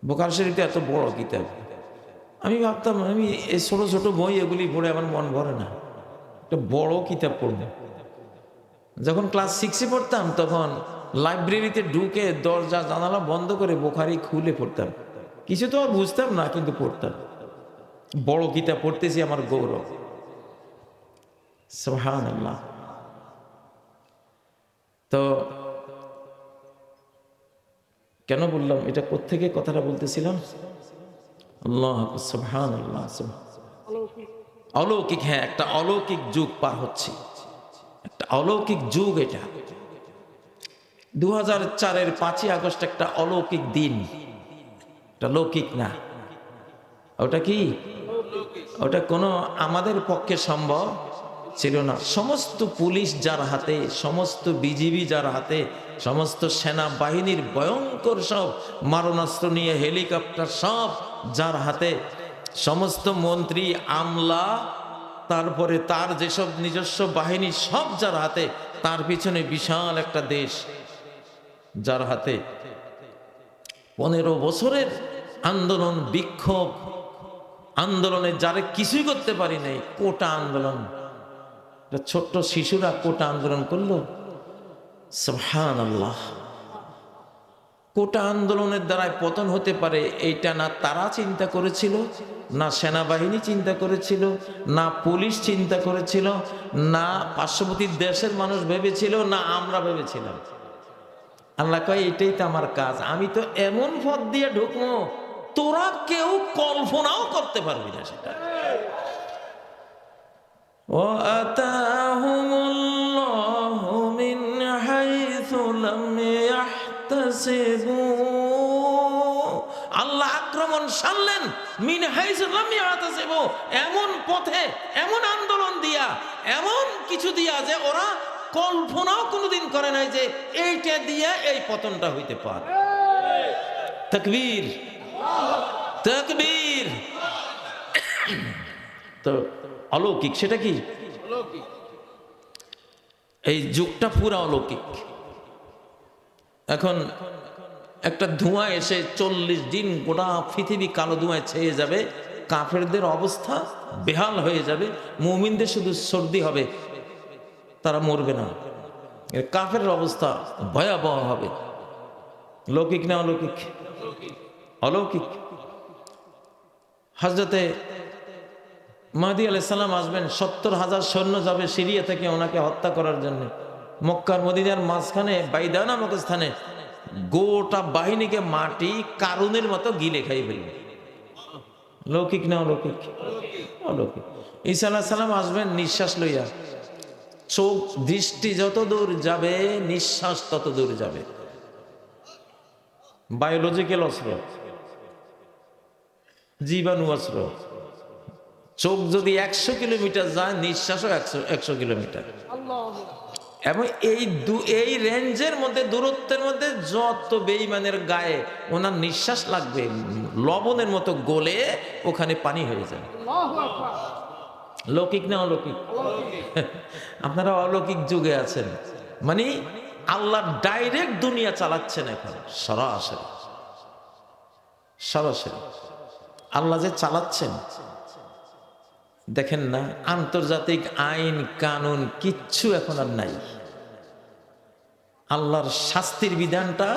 বুখারী শরীফ এত বড় কিতাব, আমি ভাবতাম আমি এই ছোট ছোট বই এগুলি পড়ে আমার মন ভরে না, একটা বড় কিতাব পড়ব। যখন ক্লাস 6-এ পড়তাম তখন লাইব্রেরিতে ঢুকে দরজা জানালা বন্ধ করে বুখারী খুলে পড়তাম। কিছু তো আর বুঝতাম না, কিন্তু পড়তাম। বড় কিতাব পড়তেছি আমার গৌরব। সুবহানাল্লাহ। তো কেন বললাম এটা, কোত্থেকে কথাটা বলতেছিলাম? আল্লাহ, সুবহানাল্লাহ। অলৌকিক, হ্যাঁ, একটা অলৌকিক যুগ পার হচ্ছে, একটা অলৌকিক যুগ এটা। 2004-এর 5ই আগস্ট একটা অলৌকিক দিন, এটা লৌকিক না। ওটা কি? ওটা কোনো আমাদের পক্ষে সম্ভব ছিল না। সমস্ত পুলিশ যার হাতে, সমস্ত বিজিবি যার হাতে, সমস্ত সেনাবাহিনীর ভয়ঙ্কর সব মারণাস্ত্র নিয়ে হেলিকপ্টার সব যার হাতে, সমস্ত মন্ত্রী আমলা, তারপরে তার যেসব নিজস্ব বাহিনী সব যার হাতে, তার পিছনে বিশাল একটা দেশ যার হাতে। 15 বছরের আন্দোলন, বিক্ষোভ, আন্দোলনে যারা কিছুই করতে পারি নাই, কোটা আন্দোলন, ছোট্ট শিশুরা কোটা আন্দোলন করলো। সুবহানাল্লাহ। কোটা আন্দোলনের দ্বারাই পতন হতে পারে এইটা না তারা চিন্তা করেছিল, না সেনাবাহিনী চিন্তা করেছিল, না পুলিশ চিন্তা করেছিল, না পার্শ্ববর্তী দেশের মানুষ ভেবেছিল, না আমরা ভেবেছিলাম। আল্লাহ কয় এটাই তো আমার কাজ, আমি তো এমন পথ দিয়ে ঢুকবো তোরা কেউ কল্পনাও করতে পারবি না সেটা। ওয়াতাহুমুল্লাহু মিন হাইসু লাম ইয়াহতাসিবু, আল্লাহ আক্রমণ সারলেন মিন হাইসু লাম ইয়াহতাসিবু, এমন পথে, এমন আন্দোলন দিয়া, এমন কিছু দিয়া যে ওরা কল্পনাও কোনোদিন করে নাই যে এইটা দিয়ে এই পতনটা হইতে পারে। তাকবীর, তাকবীর। তো অলৌকিক, সেটা কি? এই যুগটা পুরা অলৌকিক। এখন একটা ধোঁয়া এসে 40 দিন গোটা পৃথিবী কালো ধোঁয়ায় ছেয়ে যাবে, কাফেরদের অবস্থা বেহাল হয়ে যাবে, মুমিনদের শুধু সর্দি হবে, তারা মরবে না। কাফের অবস্থা ভয়াবহ হবে। লৌকিক না অলৌকিক? অলৌকিক। হযরতে মাহদী আলাইহিস সালাম আসবেন, ৭০,০০০ সৈন্য যাবে সিরিয়া থেকে ওনাকে হত্যা করার জন্য। মক্কার মদিনার মাঝখানে বাইদা নামক স্থানে গোটা বাহিনীকে মাটি কারুনের মতো গিলে খাই ফেলবে। লৌকিক না অলৌকিক? অলৌকিক। ঈসা আলাইহিস সালাম আসবেন নিঃশ্বাস লইয়া, চোখ দৃষ্টি যত দূর যাবে নিঃশ্বাস তত দূর যাবে। বায়োলজিক্যাল অস্ত্র, জীবাণু অস্ত্র। চোখ যদি ১০০ কিলোমিটার যায়, নিঃশ্বাসও ১০০ কিলোমিটার। এবং এই রেঞ্জের মধ্যে, দূরত্বের মধ্যে যত বেঈমানের গায়ে ওনার নিঃশ্বাস লাগবে, লবণের মতো গলে ওখানে পানি হয়ে যায়। লৌকিক না অলৌকিক? আপনারা অলৌকিক যুগে আছেন, মানে আল্লাহ ডাইরেক্ট দুনিয়া চালাচ্ছেন এখন। সরাসরি সরাসরি আল্লাহ যে চালাচ্ছেন দেখেন না। আন্তর্জাতিক আইন কানুন কিচ্ছু এখন আর নাই। আল্লাহর শাস্তির বিধানটা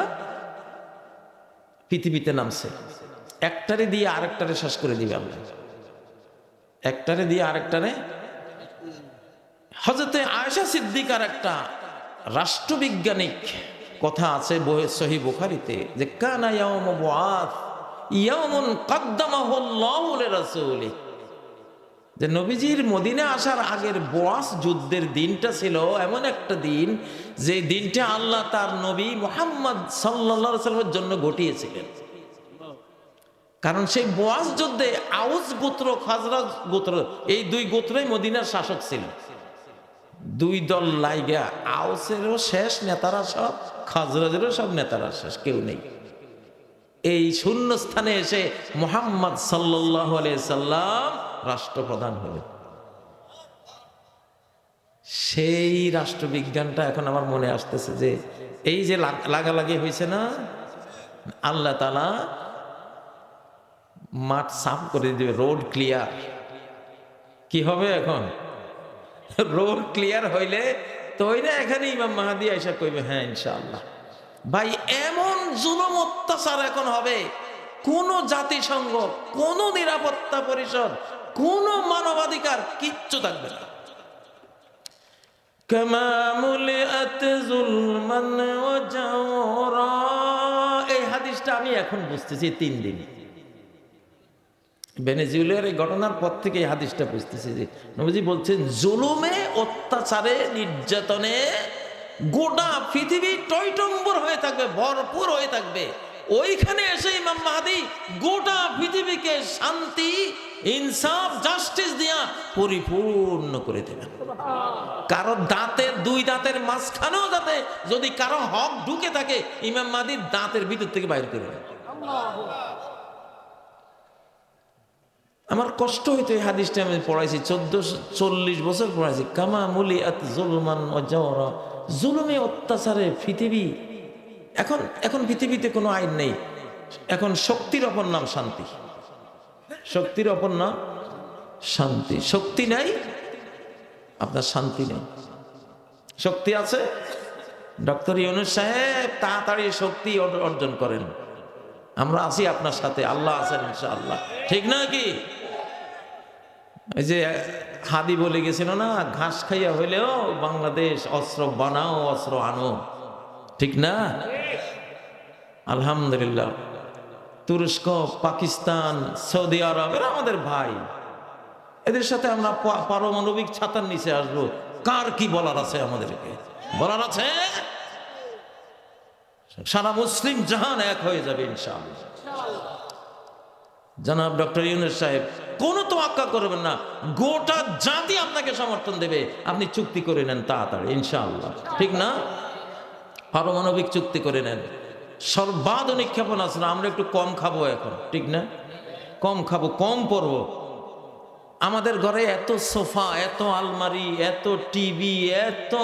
পৃথিবীতে নামছে। একটারে দিয়ে আরেকটারে শেষ করে দিবে আল্লাহ, একটারে দিয়ে আরেকটারে। হযরতে আয়েশা সিদ্দিকার একটা রাষ্ট্রবিজ্ঞানিক কথা আছে সহিহ বুখারীতে, যে কানা ইয়াউমু বুআস ইয়াউমুন কদ্দামাহু আল্লাহু লিরাসূলিহি, যে নবীজির মদিনা আসার আগের বুআস যুদ্ধের দিনটা ছিল এমন একটা দিন, যে দিনটা আল্লাহ তার নবী মুহাম্মদ সাল্লাল্লাহু আলাইহি ওয়াসাল্লামের জন্য ঘটিয়েছিলেন। কারণ সেই বুআস যুদ্ধে আউস গোত্র, খাজরাজ গোত্র, এই দুই গোত্রই মদিনার শাসক ছিল। দুই দল লাইগা, আউসেরও শেষ নেতারা সব, খাজরাজেরও সব নেতারা শেষ, কেউ নেই। এই শূন্য স্থানে এসে মুহাম্মদ সাল্লাল্লাহু আলাইহি সাল্লাম রাষ্ট্রপ্রধান হলেন। সেই রাষ্ট্রবিজ্ঞানটা এখন আমার মনে আসতেছে, যে এই যে লাগালাগি হয়েছে না, আল্লাহ তাআলা মাঠ সাফ করে দিবে, রোড ক্লিয়ার। কি হবে এখন? রোড ক্লিয়ার হইলে তো না, এখানে ইমাম মাহদী আইসা কইবে হ্যাঁ ইনশাআল্লাহ। ভাই এমন জুলুম অত্যাচার এখন হবে, কোন জাতিসংঘ, কোন নিরাপত্তা পরিষদ, কোন মানবাধিকার কিচ্ছু থাকবে না। কামা মুলিআত যুলমান ওয়া জাওরা, এই হাদিসটা আমি এখন বুঝতেছি 3 দিন। ভেনেজুয়েলার এই ঘটনার পর থেকে এই হাদিসটা বুঝতেছি, যে নবীজি বলছেন জুলুমে, অত্যাচারে, নির্যাতনে গোটা পৃথিবী টইটম্বর হয়ে থাকবে, ভরপুর হয়ে থাকবে। ওইখানে এসে ইমাম মাহদী গোটা পৃথিবীকে শান্তি, ইনসাফ, জাস্টিস দিয়া পরিপূর্ণ করে দেবেন। কারো দাঁতের, দুই দাঁতের মাঝখানেও যাতে যদি কারো হক ঢুকে থাকে, ইমাম মাহদী দাঁতের ভিতর থেকে বাইর করে দেবেন। আমার কষ্ট হইতো এই হাদিসটা আমি পড়াইছি, 40 বছর পড়াইছি। কামা মুলিআত যুলমান ওয়া জাওরা, জুলুমে, অত্যাচারে পৃথিবী। এখন পৃথিবীতে কোনো আইন নেই, এখন শক্তির অপর নাম শান্তি। শক্তির অপর নাম শান্তি। শক্তি নাই, আপনার শান্তি নেই। শক্তি আছে, ডক্টর ইউনূস সাহেব তাড়াতাড়ি শক্তি অর্জন করেন, আমরা আছি আপনার সাথে, আল্লাহ আছেন ইনশাআল্লাহ। ঠিক না কি? এই যে হাদি বলে গেছিল না, ঘাস খাইয়া হইলেও বাংলাদেশ অস্ত্র বানাও, অস্ত্র আনো। ঠিক না? আলহামদুলিল্লাহ। তুরস্ক, পাকিস্তান, সৌদি আরব, এরা আমাদের ভাই। এদের সাথে আমরা পারমাণবিক ছাতার নিচে আসবো। কার কি বলার আছে? আমাদেরকে বলার আছে। সারা মুসলিম জাহান এক হয়ে যাবে ইনশাআল্লাহ। জনাব ডক্টর ইউনূস সাহেব কোনো তোয়াক্কা করবেন না, গোটা জাতি আপনাকে সমর্থন দেবে। আপনি চুক্তি করে নেন তাড়াতাড়ি ইনশাআল্লাহ। ঠিক না? পারমাণবিক চুক্তি করে নেন। সর্বাধুনিক ক্ষেপণাস্ত্র, আমরা একটু কম খাবো এখন। ঠিক না? কম খাবো, কম পড়বো। আমাদের ঘরে এত সোফা, এত আলমারি, এত টিভি, এত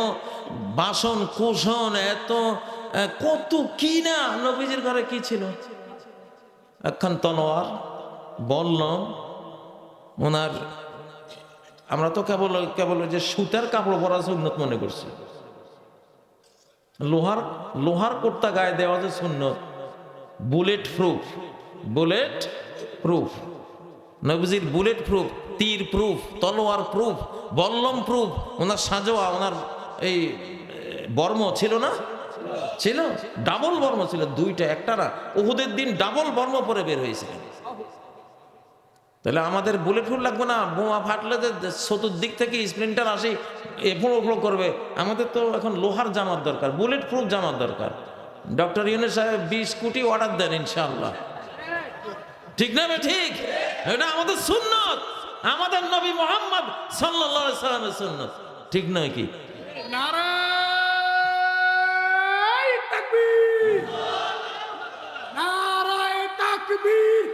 বাসন কোসন, এত কত কি না। নবীজির ঘরে কি ছিল? একখান তলোয়ার, বললাম, ওনার আমরা তো কেবল কেবল যে সুতার কাপড় পরা সুন্নত মনে করছি। লোহার লোহার কুর্তা গায়ে দেওয়া যে সুন্নত, বুলেট প্রুফ, বুলেট প্রুফ, নবীজির বুলেট প্রুফ, তীর প্রুফ, তলোয়ার প্রুফ, বল্লম প্রুফ। ওনার সাজোয়া, ওনার এই বর্ম ছিল না, ছিল ডাবল বর্ম ছিল, দুইটা, একটা না। উহুদের দিন ডাবল বর্ম পরে বের হয়েছিলেন। তাহলে আমাদের বুলেট প্রুফ লাগবে না? বোমা ফাটলে যে চতুর্দিক থেকে স্প্লিন্টার আসি এফোড় ওফোড় করবে। আমাদের তো এখন লোহার জামার দরকার, বুলেট প্রুফ জামার দরকার। ডক্টর ইউনূস সাহেব 20 কোটি অর্ডার দেন ইনশাআল্লাহ। ঠিক না? ঠিক, এটা আমাদের সুন্নত, আমাদের নবী মুহাম্মদ সাল্লাল্লাহু আলাইহি সাল্লামের সুন্নত। ঠিক নয় কি? নারায়ে তাকবীর, নারায়ে তাকবীর,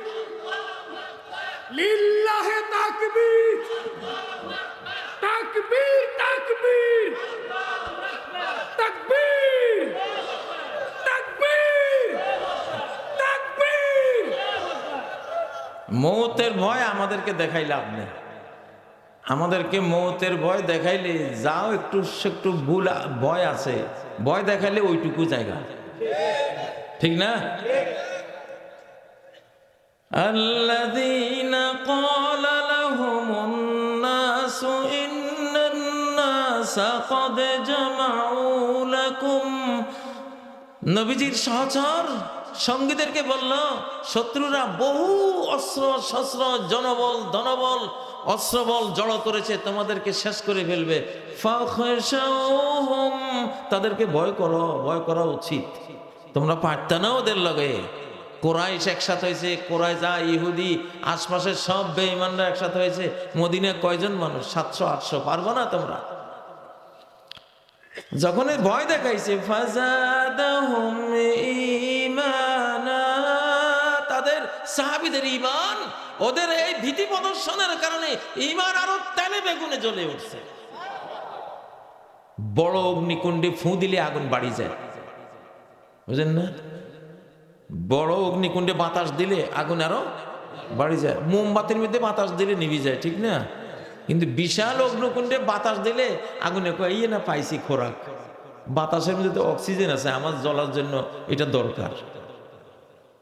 লিল্লাহে তাকবীর, তাকবীর, তাকবীর, তাকবীর, তাকবীর, তাকবীর। মৌতের ভয় আমাদেরকে দেখাই লাভ নেই। আমাদেরকে মৌতের ভয় দেখাইলে যাও একটু একটু ভুল ভয় আছে, ভয় দেখাইলে ওইটুকু জায়গা। ঠিক না? আল্লাযীনা ক্বালা লাহুমুন নাসু ইন্নান নাসা ক্বাদ জামাউ লাকুম। নবীজির সহচর সঙ্গীদেরকে বলল, শত্রুরা বহু অস্ত্র শস্ত্র, জনবল ধনবল, অস্ত্রবল জড়ো করেছে, তোমাদেরকে শেষ করে ফেলবে। ফাখশাউহুম, তাদেরকে ভয় করো, ভয় করা উচিত। তোমরা পারতে না ওদের লগে। কোরাইশ একসাথে হয়েছে, কোরাইজা, ইহুদি, আশপাশের সব বেঈমানরা একসাথে হয়েছে। মদিনায় কয়জন মানুষ? 700-800, পারবো না তোমরা? যখন ভয় দেখাইছে, ফাজাদাহুম ঈমানা, তাদের সাহাবীদের ঈমান, ওদের এই ভীতি প্রদর্শনের কারণে ঈমান আরো তেলে বেগুনে জ্বলে উঠছে। বড় অগ্নিকুণ্ডে ফু দিলে আগুন বাড়ি যায়, বুঝেন না? বড় অগ্নিকুণ্ডে বাতাস দিলে আগুন আরো বাড়ি যায়। মোমবাতির মধ্যে বাতাস দিলে নিভে যায়, ঠিক না? কিন্তু বিশাল অগ্নিকুণ্ডে বাতাস দিলে আগুনে কয় না পাইছি খোরাক, বাতাসের মধ্যে তো অক্সিজেন আছে, আমার জ্বলার জন্য এটা দরকার।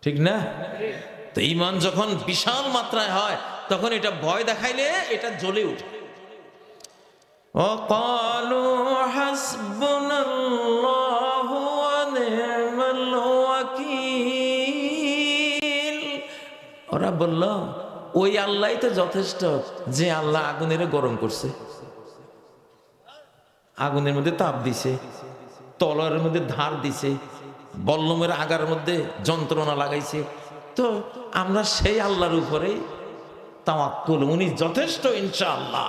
ঠিক না? তো ঈমান যখন বিশাল মাত্রায় হয় তখন এটা ভয় দেখাইলে এটা জ্বলে ওঠে। ওয়াকালু হাসবুনাল্লাহু ওয়া নি'মাল ওয়াকিল। ওরা বলল, ওই আল্লাহই তো যথেষ্ট, যে আল্লাহ আগুনের গরম করছে, আগুনের মধ্যে তাপ দিছে, তলোয়ারের মধ্যে ধার দিছে, বল্লমের আগার মধ্যে যন্ত্রণা লাগাইছে। তো আমরা সেই আল্লাহর উপরেই তাওয়াক্কুল, উনি যথেষ্ট ইনশাআল্লাহ।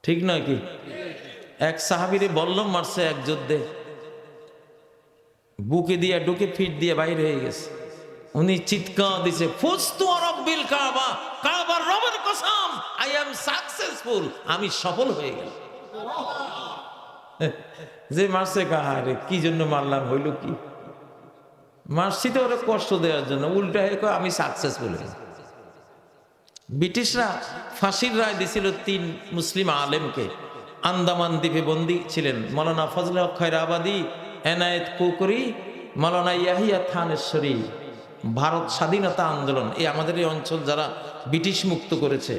ঠিক নয় কি? এক সাহাবীরে বল্লম মারছে এক যুদ্ধে, বুকে দিয়ে ঢুকে ফিট দিয়ে বাইরে হয়ে গেছে। উনি চিৎকার দিছে, ফুস্তু রাব্বিল কাবা, কাবার রবের কসম, আই এম সাকসেসফুল, আমি সফল হয়ে গেলাম। যে মারছে কাহারে, কি জন্য মারলাম, হইল কি? মারছি তো ওরা কষ্ট দেওয়ার জন্য, উল্টা হয়ে কয় আমি সাকসেসফুল হয়েছি। ব্রিটিশরা ফাঁসির রায় দিছিল 3 মুসলিম আলেমকে। আন্দামান দ্বীপে বন্দী ছিলেন মাওলানা ফজলে হক খয়রাবাদী, এনায়েত কুকরি, মাওলানা ইয়াহিয়া থানেশ্বরী। ভারত স্বাধীনতা আন্দোলন, এই আমাদের এই অঞ্চল যারা ব্রিটিশ মুক্ত করেছে,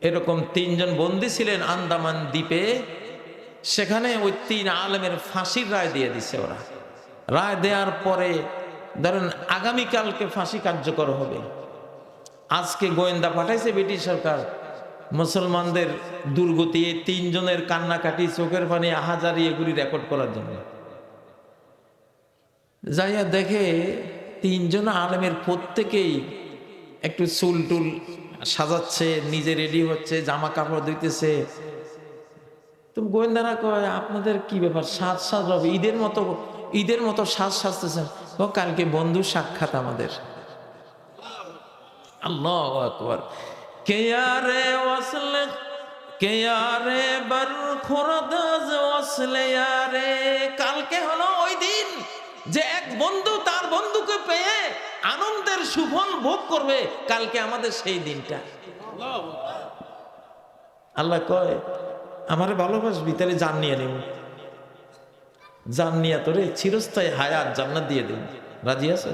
এরকম 3 জন বন্দী ছিলেন আন্দামান দ্বীপে। সেখানে ওই 3 আলেমের ফাঁসির রায় দিয়ে দিছে ওরা। রায় দেওয়ার পরে ধরেন আগামীকালকে ফাঁসি কার্যকর হবে। আজকে গোয়েন্দা পাঠাইছে ব্রিটিশ সরকার মুসলমানদের দুর্গতি, 3 জনের কান্নাকাটি, চোখের পানি, আহাজারি, এগুলি রেকর্ড করার জন্য। যাইয়া দেখে 3 জন আলেমের প্রত্যেকেই একটু চুল টুল সাজাচ্ছে, নিজে রেডি হচ্ছে, জামা কাপড় দিতেছে। তো গোয়েন্দারা কয়, আপনাদের কি ব্যাপার, সাজ হবে, ঈদের মতো সাজ সাজতেছেন? কালকে বন্ধু সাক্ষাৎ আমাদের। আল্লাহু আকবার। কে ইয়ারে ওয়াসলে, কে ইয়ারে বরখুরদাজ ওয়াসলে ইয়ারে। কালকে হলো ওই দিন যে এক বন্ধু তার বন্ধুকে পেয়ে আনন্দের সুফল ভোগ করবে। কালকে আমাদের সেই দিনটা। আল্লাহ কয় আমারে ভালোবাসবি তাহলে জান নিয়ে নেব, জান নিয়ে তোরে চিরস্থায়ী হায়াত জান্নাত দিয়ে দেব, রাজি আছে?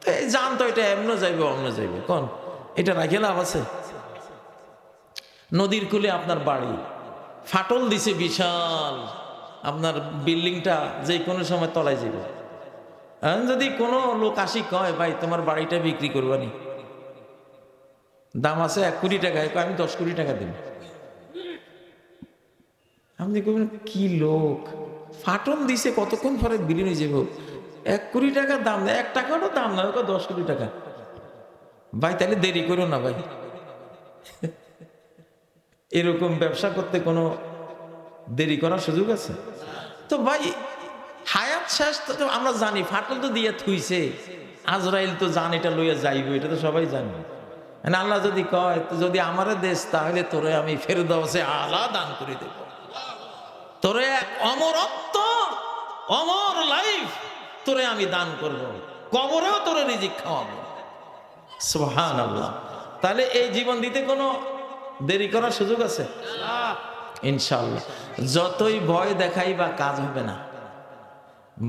তো এই জান তো এটা এমন যাইবে অমন যাইবে, কোন এটা রাখে লাভ আছে? নদীর কূলে আপনার বাড়ি, ফাটল দিছে বিশাল, আপনার বিল্ডিংটা যে কোনো সময় তলায় যাবে। এখন যদি কোনো লোক আসি কয় ভাই তোমার বাড়িটা বিক্রি করবানি, দাম আছে 1 কোটি টাকা, আমি 10 কোটি টাকা দেব। আপনি কবেন কি লোক, ফাটল দিছে কতক্ষণ পরে বিলীন হয়ে যাব, 1 কোটি টাকার দাম না, 1 টাকারও দাম না, 10 কোটি টাকা। ভাই তাহলে দেরি করো না ভাই। এরকম ব্যবসা করতে কোনো দেরি করার সুযোগ আছে? তো ভাই হায়াত শেষ তো আমরা জানি, ফাটল তো দিয়ে থুইছে, আজরাইল তো জান এটা লইয়া যাইব, এটা তো সবাই জানি। আল্লাহ যদি কয় তো যদি আমারে দেশ তাহলে তোরে আমি ফেরদাউসে আলা দান করে দেব, তোরে এক অমরত্ব, অমর লাইফ তোরে আমি দান করব, কবরেও তোরে রিজিক খাওয়াবো। সুবহানাল্লাহ। তাহলে এই জীবন দিতে কোনো দেরি করার সুযোগ আছে? ইনশাআল্লাহ। যতই ভয় দেখাই বা কাজ হবে না।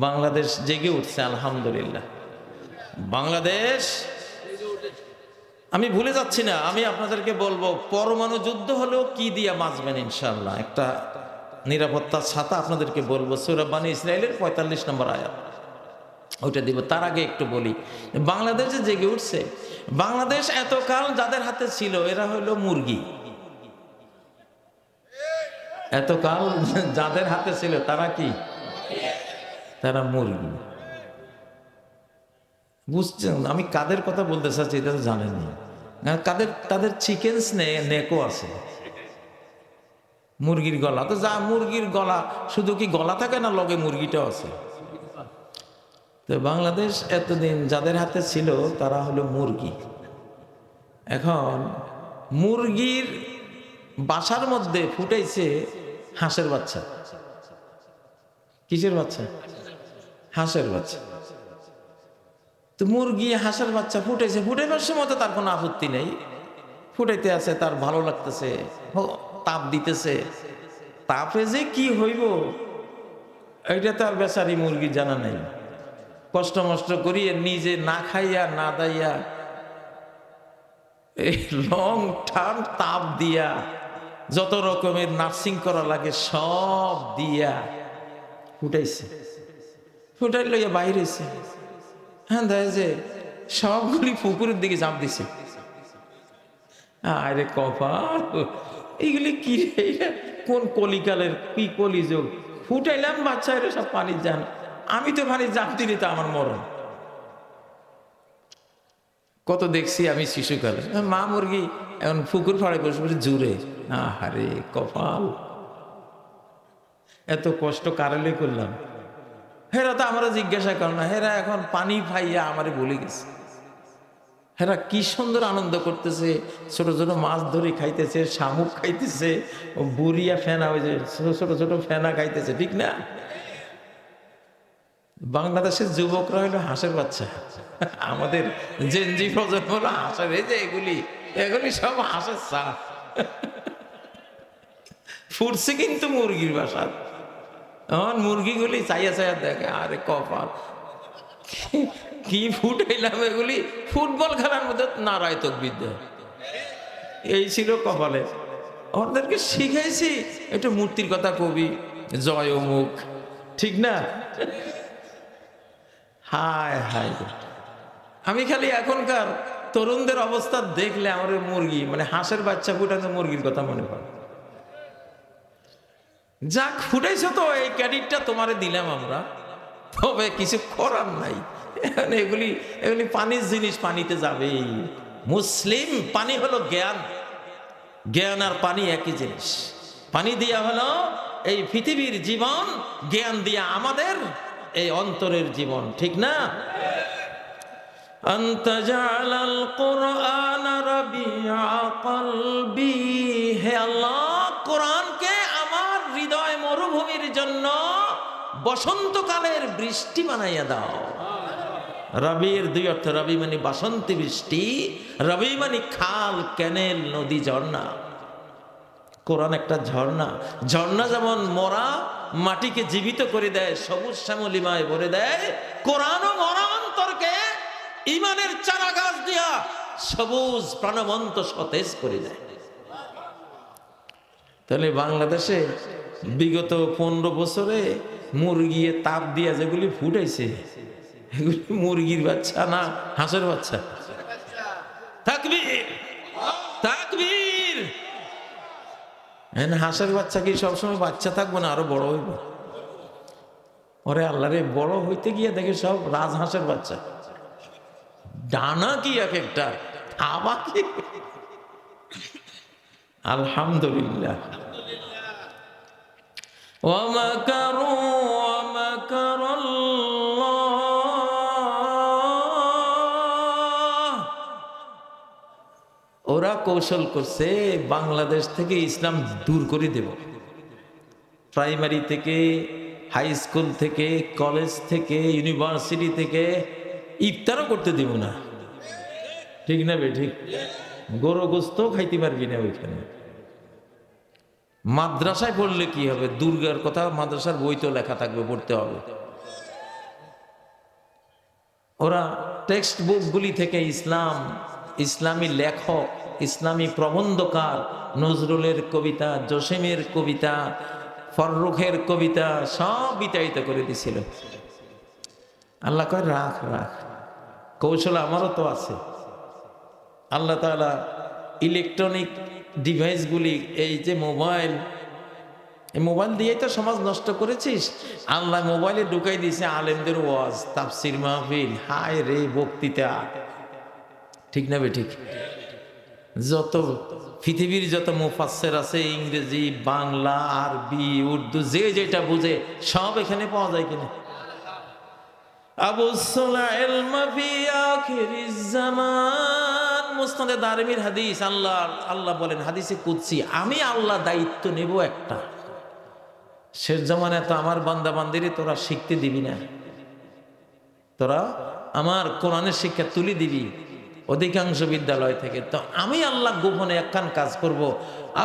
বাংলাদেশ জেগে উঠছে আলহামদুলিল্লাহ। বাংলাদেশ, আমি ভুলে যাচ্ছি না, আমি আপনাদেরকে বলবো পরমাণু যুদ্ধ হলেও কি দিয়ে বাঁচবেন ইনশাআল্লাহ। একটা নিরাপত্তার ছাতা আপনাদেরকে বলবো, সূরা বনী ইসরাইলের 45 নম্বর আয়াত, ওইটা দিব। তার আগে একটু বলি, বাংলাদেশ যে জেগে উঠছে, বাংলাদেশ এতকাল যাদের হাতে ছিল এরা হলো মুরগি। এতকাল যাদের হাতে ছিল তারা কি? তারা মুরগি। বুঝছেন আমি কাদের কথা বলতে চাচ্ছি এটা তো জানেন না। তাদের চিকেন নেকও আছে, মুরগির গলা। তো যা মুরগির গলা, শুধু কি গলা থাকে না, লগে মুরগিটাও আছে। তো বাংলাদেশ এতদিন যাদের হাতে ছিল তারা হলো মুরগি। এখন মুরগির বাসার মধ্যে ফুটাইছে হাঁসের বাচ্চা। কিসের বাচ্চা? হাঁসের বাচ্চা। তো মুরগি হাঁসের বাচ্চা ফুটাইছে, ফুটাইবার সময় তো তার কোনো আপত্তি নেই, ফুটাইতে আছে, তার ভালো লাগতেছে, তাপ দিতেছে। তাপে যে কি হইব এইটা তো আর বেচারি মুরগি জানা নাই। কষ্ট মষ্ট করিয়ে নিজে না খাইয়া না দাইয়া এই লং টার্ম তাপ দিয়া যত রকমের নার্সিং করা লাগে সব দিয়া ফুটাইছে। ফুটাই লইয়া বাইরেছে, হ্যাঁ দেয় যে সবগুলি পুকুরের দিকে চাপ দিছে। আরে কপাল, এইগুলি কি রে, কোন কলিকালের কি কলিযুগ। ফুটাইলাম বাচ্চা এরা সব পানি যান, আমি তো পানি জাপ দিলি তো আমার মরণ। কত দেখছি আমি শিশুকালে, মা মুরগি এখন পুকুর ফাড়ে বসে বসে জুড়ে। আরে কপাল, এত কষ্ট কারালে করলাম। হেরা তো আমরা জিজ্ঞাসা কর না, হেরা এখন পানি পাইয়া আমারে বলে গেছে। হেরা কি সুন্দর আনন্দ করতেছে, ছোট ছোট মাছ ধরে খাইতেছে, শামুক খাইতেছে, ও বুড়িয়া ফেনা, ওই যে ছোট ছোট ফেনা খাইতেছে, ঠিক না? বাংলাদেশের যুবকরা হলো হাঁসের বাচ্চা, আমাদের জেনজি প্রজন্ম হলো হাঁসের। এই যে এগুলি সব হাঁসের চা ফুটছে কিন্তু মুরগির বাসা। এখন মুরগিগুলি চাইয়া চাইয়া দেখে, আরে কপাল, কি ফুটাইলাম এগুলি, ফুটবল খেলার মধ্যে নারায় তকবিদ্যা। এই ছিল কপালে। ওদেরকে শিখাইছি একটু মূর্তির কথা কবি, জয় অমুক, ঠিক না? হায় হায়, আমি খালি এখনকার তরুণদের অবস্থা দেখলে আমার মুরগি মানে হাঁসের বাচ্চা ফুটানো মুরগির কথা মনে পড়ে। যাক ফুটাইছো তো, এই ক্রেডিটটা তোমারে দিলাম আমরা, তবে কিছু করার নাই। এগুলি পানির জিনিস, পানিতে যাবেই। মুসলিম পানি হলো জ্ঞান, জ্ঞান আর পানি একই জিনিস। পানি দিয়া হলো এই পৃথিবীর জীবন, জ্ঞান দিয়া আমাদের এই অন্তরের জীবন, ঠিক না? আনতা জালাল কুরআন রাবিআ কলবি, হে আল্লাহ কোরআনকে আমার হৃদয় মরুভূমির জন্য বসন্তকালের বৃষ্টি বানাইয়া দাও। রবির দুই অর্থ, রবি মানে বাসন্তী বৃষ্টি, রবি মানে খাল, ক্যানেল, নদী, ঝর্ণা। কোরআন একটা ঝর্ণা। ঝর্ণা যেমন মরা মাটিকে জীবিত করে দেয়, সবুজ শ্যামলিমায় ভরে দেয়, কোরআনও মরা অন্তরকে ইমানের চারা গাছ দিয়া সবুজ প্রাণবন্ত সতেজ করে দেয়। তাহলে বাংলাদেশে বিগত 15 বছরে মুরগিয়ে তাপ দিয়া যেগুলি ফুটাইছে, এগুলি মুরগির বাচ্চা না হাঁসের বাচ্চা? তাকবীর, তাকবীর। হাঁসের বাচ্চা কি সবসময় বাচ্চা থাকবো না, আরো বড় হইব? ওরে আল্লাহ রে, বড় হইতে গিয়ে দেখে সব রাজহাঁসের বাচ্চা। ডানা কি এক একটা, আমাকে আলহামদুলিল্লাহ। ওয়ামাকারু ওয়ামাকারাল্লাহ, ওরা কৌশল করছে বাংলাদেশ থেকে ইসলাম দূর করে দেব। প্রাইমারি থেকে, হাই স্কুল থেকে, কলেজ থেকে, ইউনিভার্সিটি থেকে ইফতারও করতে দিব না। ঠিক না বে ঠিক? গরু গোস্ত খাইতে পারবি না ওইখানে। মাদ্রাসায় পড়লে কি হবে? দুর্গার কথা মাদ্রাসার বই তো লেখা থাকবে, পড়তে হবে। ওরা টেক্সট বুকগুলি থেকে ইসলাম, ইসলামী লেখক, ইসলামী প্রবন্ধকার, নজরুলের কবিতা, জসিমের কবিতা, ফররুখের কবিতা সব বিতাড়িত করে দিছিল। আল্লাহ কয় রাখ রাখ, কৌশল আমারও তো আছে। আল্লাহ তাআলা ইলেকট্রনিক ডিভাইসগুলি, এই যে মোবাইল, এই মোবাইল দিয়েই তো সমাজ নষ্ট করেছিস। আল্লাহ মোবাইলে ঢুকাই দিয়েছে আলেমদের ওয়াজ, তাফসির মাহফিল, হায় রে বক্তৃতা। ঠিক না বে ঠিক? যত পৃথিবীর যত মুফাসসির আছে, ইংরেজি, বাংলা, আরবি, উর্দু, যে যেটা বুঝে সব এখানে পাওয়া যায় কিনা? আবু সুলাইল মাফি আখিরিজ জামান, মুসনাদে দারমির হাদিস। আল্লাহ বলেন হাদিসে কুদসি, আমি আল্লাহ দায়িত্ব নেব একটা, শেষ জামানায় তো আমার বান্দা বান্দিরে তোরা শিখতে দিবি না, তোরা আমার কোরআনের শিক্ষা তুলে দিবি অধিকাংশ বিদ্যালয় থেকে। তো আমি আল্লাহ গোপনে একখান কাজ করব।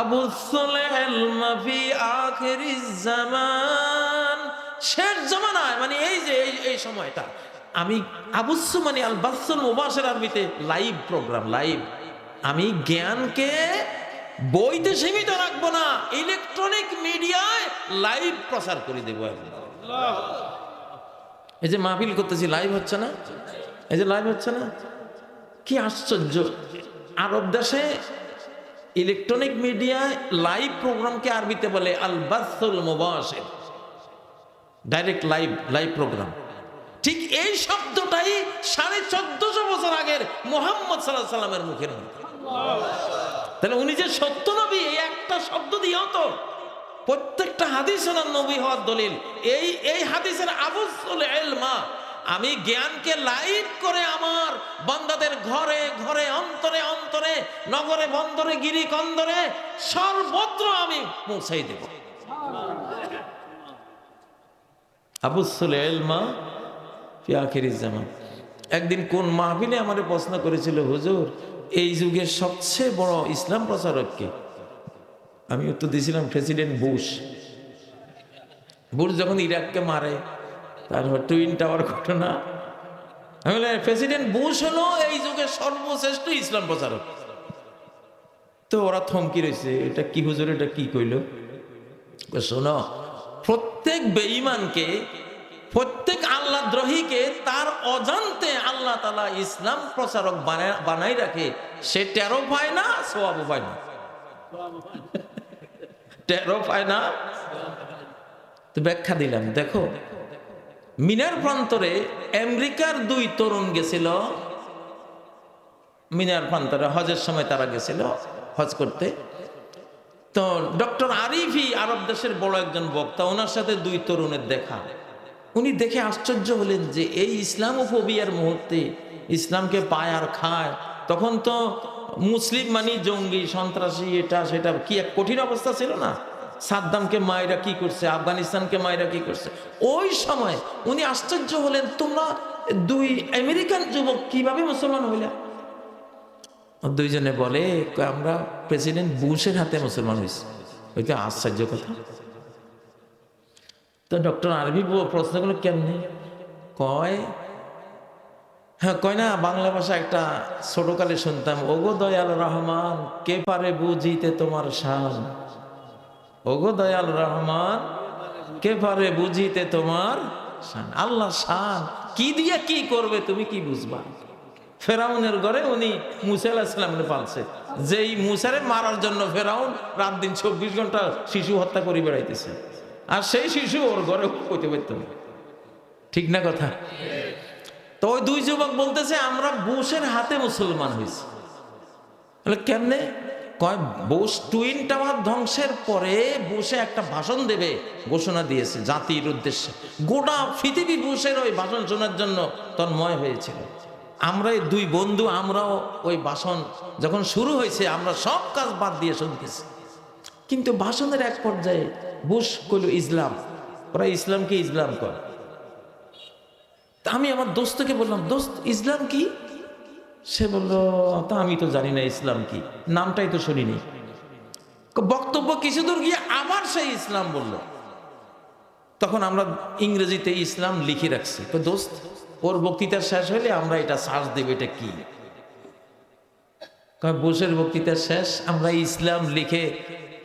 আবু সুলাইল মাফি আখিরিজ জামান, শেষ জামানায়, মানে এই যে এই সময়টা, আমি আবুসু মানে আল বাসুল মুবাশির, আরবিতে লাইভ প্রোগ্রাম, লাইভ। আমি জ্ঞানকে বইতে সীমিত রাখবো না, ইলেকট্রনিক মিডিয়ায় লাইভ প্রচার করে দেবো। এই যে মাহফিল করতেছি, লাইভ হচ্ছে না? এই যে লাইভ হচ্ছে না? কি আশ্চর্য! আরব দেশে ইলেকট্রনিক মিডিয়ায় লাইভ প্রোগ্রামকে আরবিতে বলে আল বাসুল মুবাশির, ডাইরেক্ট লাইভ, লাইভ প্রোগ্রাম। ঠিক এই শব্দটাই 1450 বছর আগের মুহাম্মদ সাল্লাল্লাহু আলাইহি সাল্লামের মুখের মধ্যে। তাহলে উনি যে সত্য নবী, এই একটা শব্দ দিয়েও তো প্রত্যেকটা হাদিস ওনার নবী হওয়ার দলিল। এই হাদিসের আবুসুল ইলমা, আমি জ্ঞানকে লাইভ করে আমার বান্দাদের ঘরে ঘরে, অন্তরে অন্তরে, নগরে বন্দরে, গিরি কন্দরে, সর্বত্র আমি পৌঁছাই দেব। আবুসুল ইলমা ফি আখিরিজ জামান। একদিন কোন মাহফিলে আমারে প্রশ্ন করেছিল, হুজুর এই যুগের সবচেয়ে বড় ইসলাম প্রচারক কে? আমি উত্তর দিয়েছিলাম প্রেসিডেন্ট বুশ। বুশ যখন ইরাককে মারে, তারপর টুইন টাওয়ার ঘটনা, আমি বললাম প্রেসিডেন্ট বুশ হলো এই যুগের সর্বশ্রেষ্ঠ ইসলাম প্রচারক। তো ওরা থমকি রয়েছে, এটা কি হুজুর, এটা কি কইল? শোনো, প্রত্যেক বেঈমানকে, প্রত্যেক আল্লাহ দ্রোহীকে তার অজান্তে আল্লাহ তাআলা ইসলাম প্রচারক বানাই রাখে। সে টেরও পায় না, সওয়াবও পায় না। টেরও পায় না। তো ব্যাখ্যা দিলাম, দেখো মিনার প্রান্তরে আমেরিকার 2 তরুণ গেছিল মিনার প্রান্তরে, হজের সময় তারা গেছিল হজ করতে। তো ডক্টর আরিফি, আরব দেশের বড় একজন বক্তা, ওনার সাথে 2 তরুণের দেখা। উনি দেখে আশ্চর্য হলেন যে এই ইসলামোফোবিয়ার মুহূর্তে ইসলামকে পায় আর খায়। তখন তো মুসলিম মানে জঙ্গি, সন্ত্রাসী, এটা সেটা, কি এক কঠিন অবস্থা ছিল না? সাদ্দামকে মায়েরা কি করছে, আফগানিস্তানকে মায়েরা কি করছে। ওই সময় উনি আশ্চর্য হলেন, তোমরা 2 আমেরিকান যুবক কিভাবে মুসলমান হইলে? 2 জনে বলে, আমরা প্রেসিডেন্ট বুশের হাতে মুসলমান হয়েছি। ওইটা আশ্চর্য কথা। তো ডক্টর আরবি প্রশ্ন করলো কেমনে? কয় হ্যাঁ, কয় না বাংলা ভাষা একটা ছোটকালে শুনতাম, ওগো দয়াল রহমান কে পারে বুঝিতে তোমার শান, ওগো দয়াল রহমান কে পারে বুঝিতে তোমার শান। আল্লাহ শান কি দিয়ে কি করবে তুমি কি বুঝবা? ফেরাউনের ঘরে উনি মুসা আলাইহিস সালামের পালছে, যেই মুসারে মারার জন্য ফেরাউন রাত দিন 24 ঘন্টা শিশু হত্যা করে বেড়াইতেছে, আর সেই শিশু ওর ঘরে কইতে পারত না। ঠিক না কথা? তো ওই দুই যুবক বলতেছে আমরা বুশের হাতে মুসলমান হয়েছি। কেমনে? কয় বুশ টুইন টাওয়ার ধ্বংসের পরে বুশে একটা ভাষণ দেবে ঘোষণা দিয়েছে জাতির উদ্দেশ্যে, গোটা পৃথিবী বুশের ওই ভাষণ শোনার জন্য তন্ময় হয়েছিল। আমরা এই দুই বন্ধু আমরাও ওই ভাষণ যখন শুরু হয়েছে আমরা সব কাজ বাদ দিয়ে শুনতেছি। কিন্তু ভাষণের এক পর্যায়ে বুশ কইল ইসলাম, ওরা ইসলামকে ইসলাম কর। আমি আমার দোস্তকে বললাম, দোস্ত ইসলাম কি? সে বলল তা আমি তো জানি না ইসলাম কি, নামটাই তো শুনিনি। বক্তব্য কিছু দূর গিয়ে আবার সেই ইসলাম বলল। তখন আমরা ইংরেজিতে ইসলাম লিখে রাখছি। তো দোস্ত ওর বক্তৃতা শেষ হলে আমরা এটা সার্চ দেব, এটা কি? বুশের বক্তৃতা শেষ, আমরা ইসলাম লিখে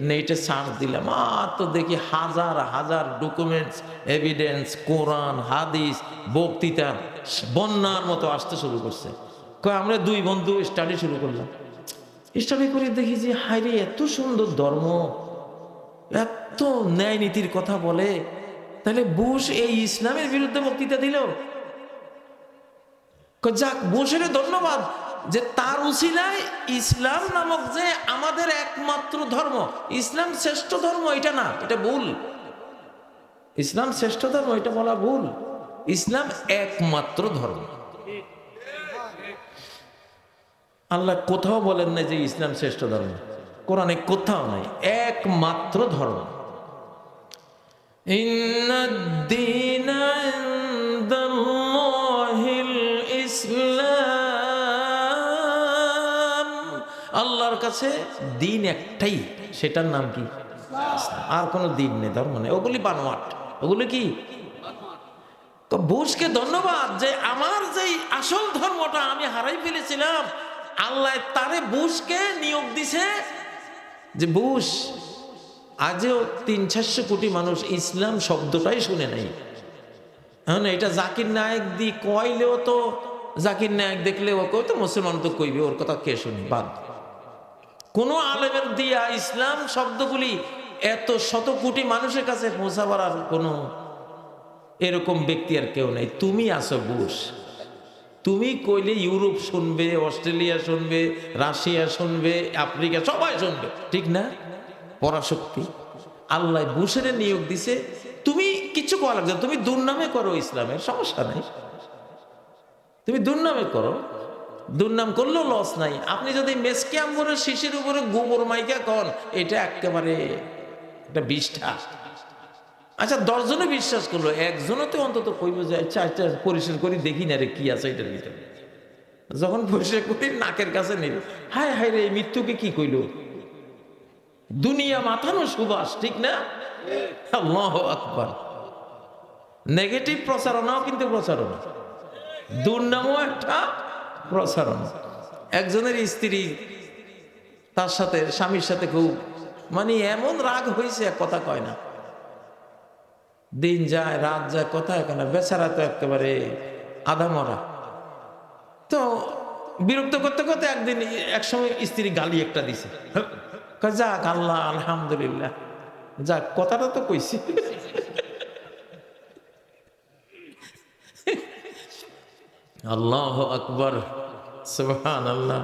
নেটে সার্চ দিলাম, আর তো দেখি হাজার হাজার ডকুমেন্টস, এভিডেন্স, কোরআন, হাদিস, বক্তৃতা বন্যার মতো আসতে শুরু করছে। আমরা দুই বন্ধু স্টাডি শুরু করলাম। স্টাডি করে দেখি যে হায়রে এত সুন্দর ধর্ম, এত ন্যায় নীতির কথা বলে, তাহলে বুশ এই ইসলামের বিরুদ্ধে বক্তৃতা দিল। যাক, বুশের ধন্যবাদ যে তার উসিলায় ইসলাম নামক যে আমাদের একমাত্র ধর্ম, ইসলাম শ্রেষ্ঠ ধর্ম এটা না, এটা ভুল। ইসলাম শ্রেষ্ঠ ধর্ম এটা বলা ভুল, ইসলাম একমাত্র ধর্ম। আল্লাহ কোথাও বলেন না যে ইসলাম শ্রেষ্ঠ ধর্ম, কোরআনে কোথাও নাই, একমাত্র ধর্ম। ইন্নাদ-দীনা ইনদাল্লাহিল ইসলাম, আল্লাহর কাছে দিন একটাই, সেটার নাম কি? আর কোনো দিন নেই, ধর্ম নেই, ওগুলি বানোয়াট, ওগুলি কি? তো বুশকে ধন্যবাদ যে আমার যেই আসল ধর্মটা আমি হারাই ফেলেছিলাম, আল্লাহ তারে বুশকে নিয়োগ দিছে যে বুশ আজও 300-400 কোটি মানুষ ইসলাম শব্দটাই শুনে নাই। হ্যাঁ, এটা জাকির নায়েক দি কইলেও তো, জাকির নায়েক দেখলে ও কই তো মুসলমান তো কইবে, ওর কথা কে শুনি? বাদ। কোন আলেমের দিয়া ইসলাম শব্দগুলি এত শত কোটি মানুষের কাছে পৌঁছাবার আর কোনো এরকম ব্যক্তি আর কেউ নেই। তুমি আছো বুশ, তুমি কইলে ইউরোপ শুনবে, অস্ট্রেলিয়া শুনবে, রাশিয়া শুনবে, আফ্রিকা সবাই শুনবে, ঠিক না? পরাশক্তি আল্লাহ বুশের নিয়োগ দিছে, তুমি কিছু করা লাগবে, তুমি দুর্নামে করো ইসলামের, সমস্যা নাই, তুমি দুর্নামে করো, দুর্নাম করলেও লস নাই। আপনি যদি মেসকে আম্বরের শিশির উপরে গোবর মাইকা কন, এটা একেবারে একটা বিষ্ঠা। আচ্ছা 10 জনে বিশ্বাস করলো, একজনও তো অন্তত কইব যে আচ্ছা আচ্ছা পরিষ্কার করি দেখি না রে কি আছে এটার ভিতরে। যখন পরিষ্কার করি নাকের কাছে নিল, হায় হায় রে মৃত্যুকে কি কইল, দুনিয়া মাথানো সুবাস, ঠিক না? আল্লাহু আকবার। নেগেটিভ প্রচারণাও কিন্তু প্রচারণা, দুর্নামও একটা প্রচারণা। একজনের স্ত্রী তার সাথে স্বামীর সাথে খুব মানে এমন রাগ হয়েছে, কথা কয় না, দিন যায় রাত যায়, কথা এখানে বেচারা তো একেবারে আধা মরা। তো বিরক্ত করতে করতে একদিন একসময় স্ত্রী গালি একটা দিছে, যাক আল্লাহ আলহামদুলিল্লাহ, যাক কথাটা তো কইছি। আল্লাহু আকবার, সুবহানাল্লাহ।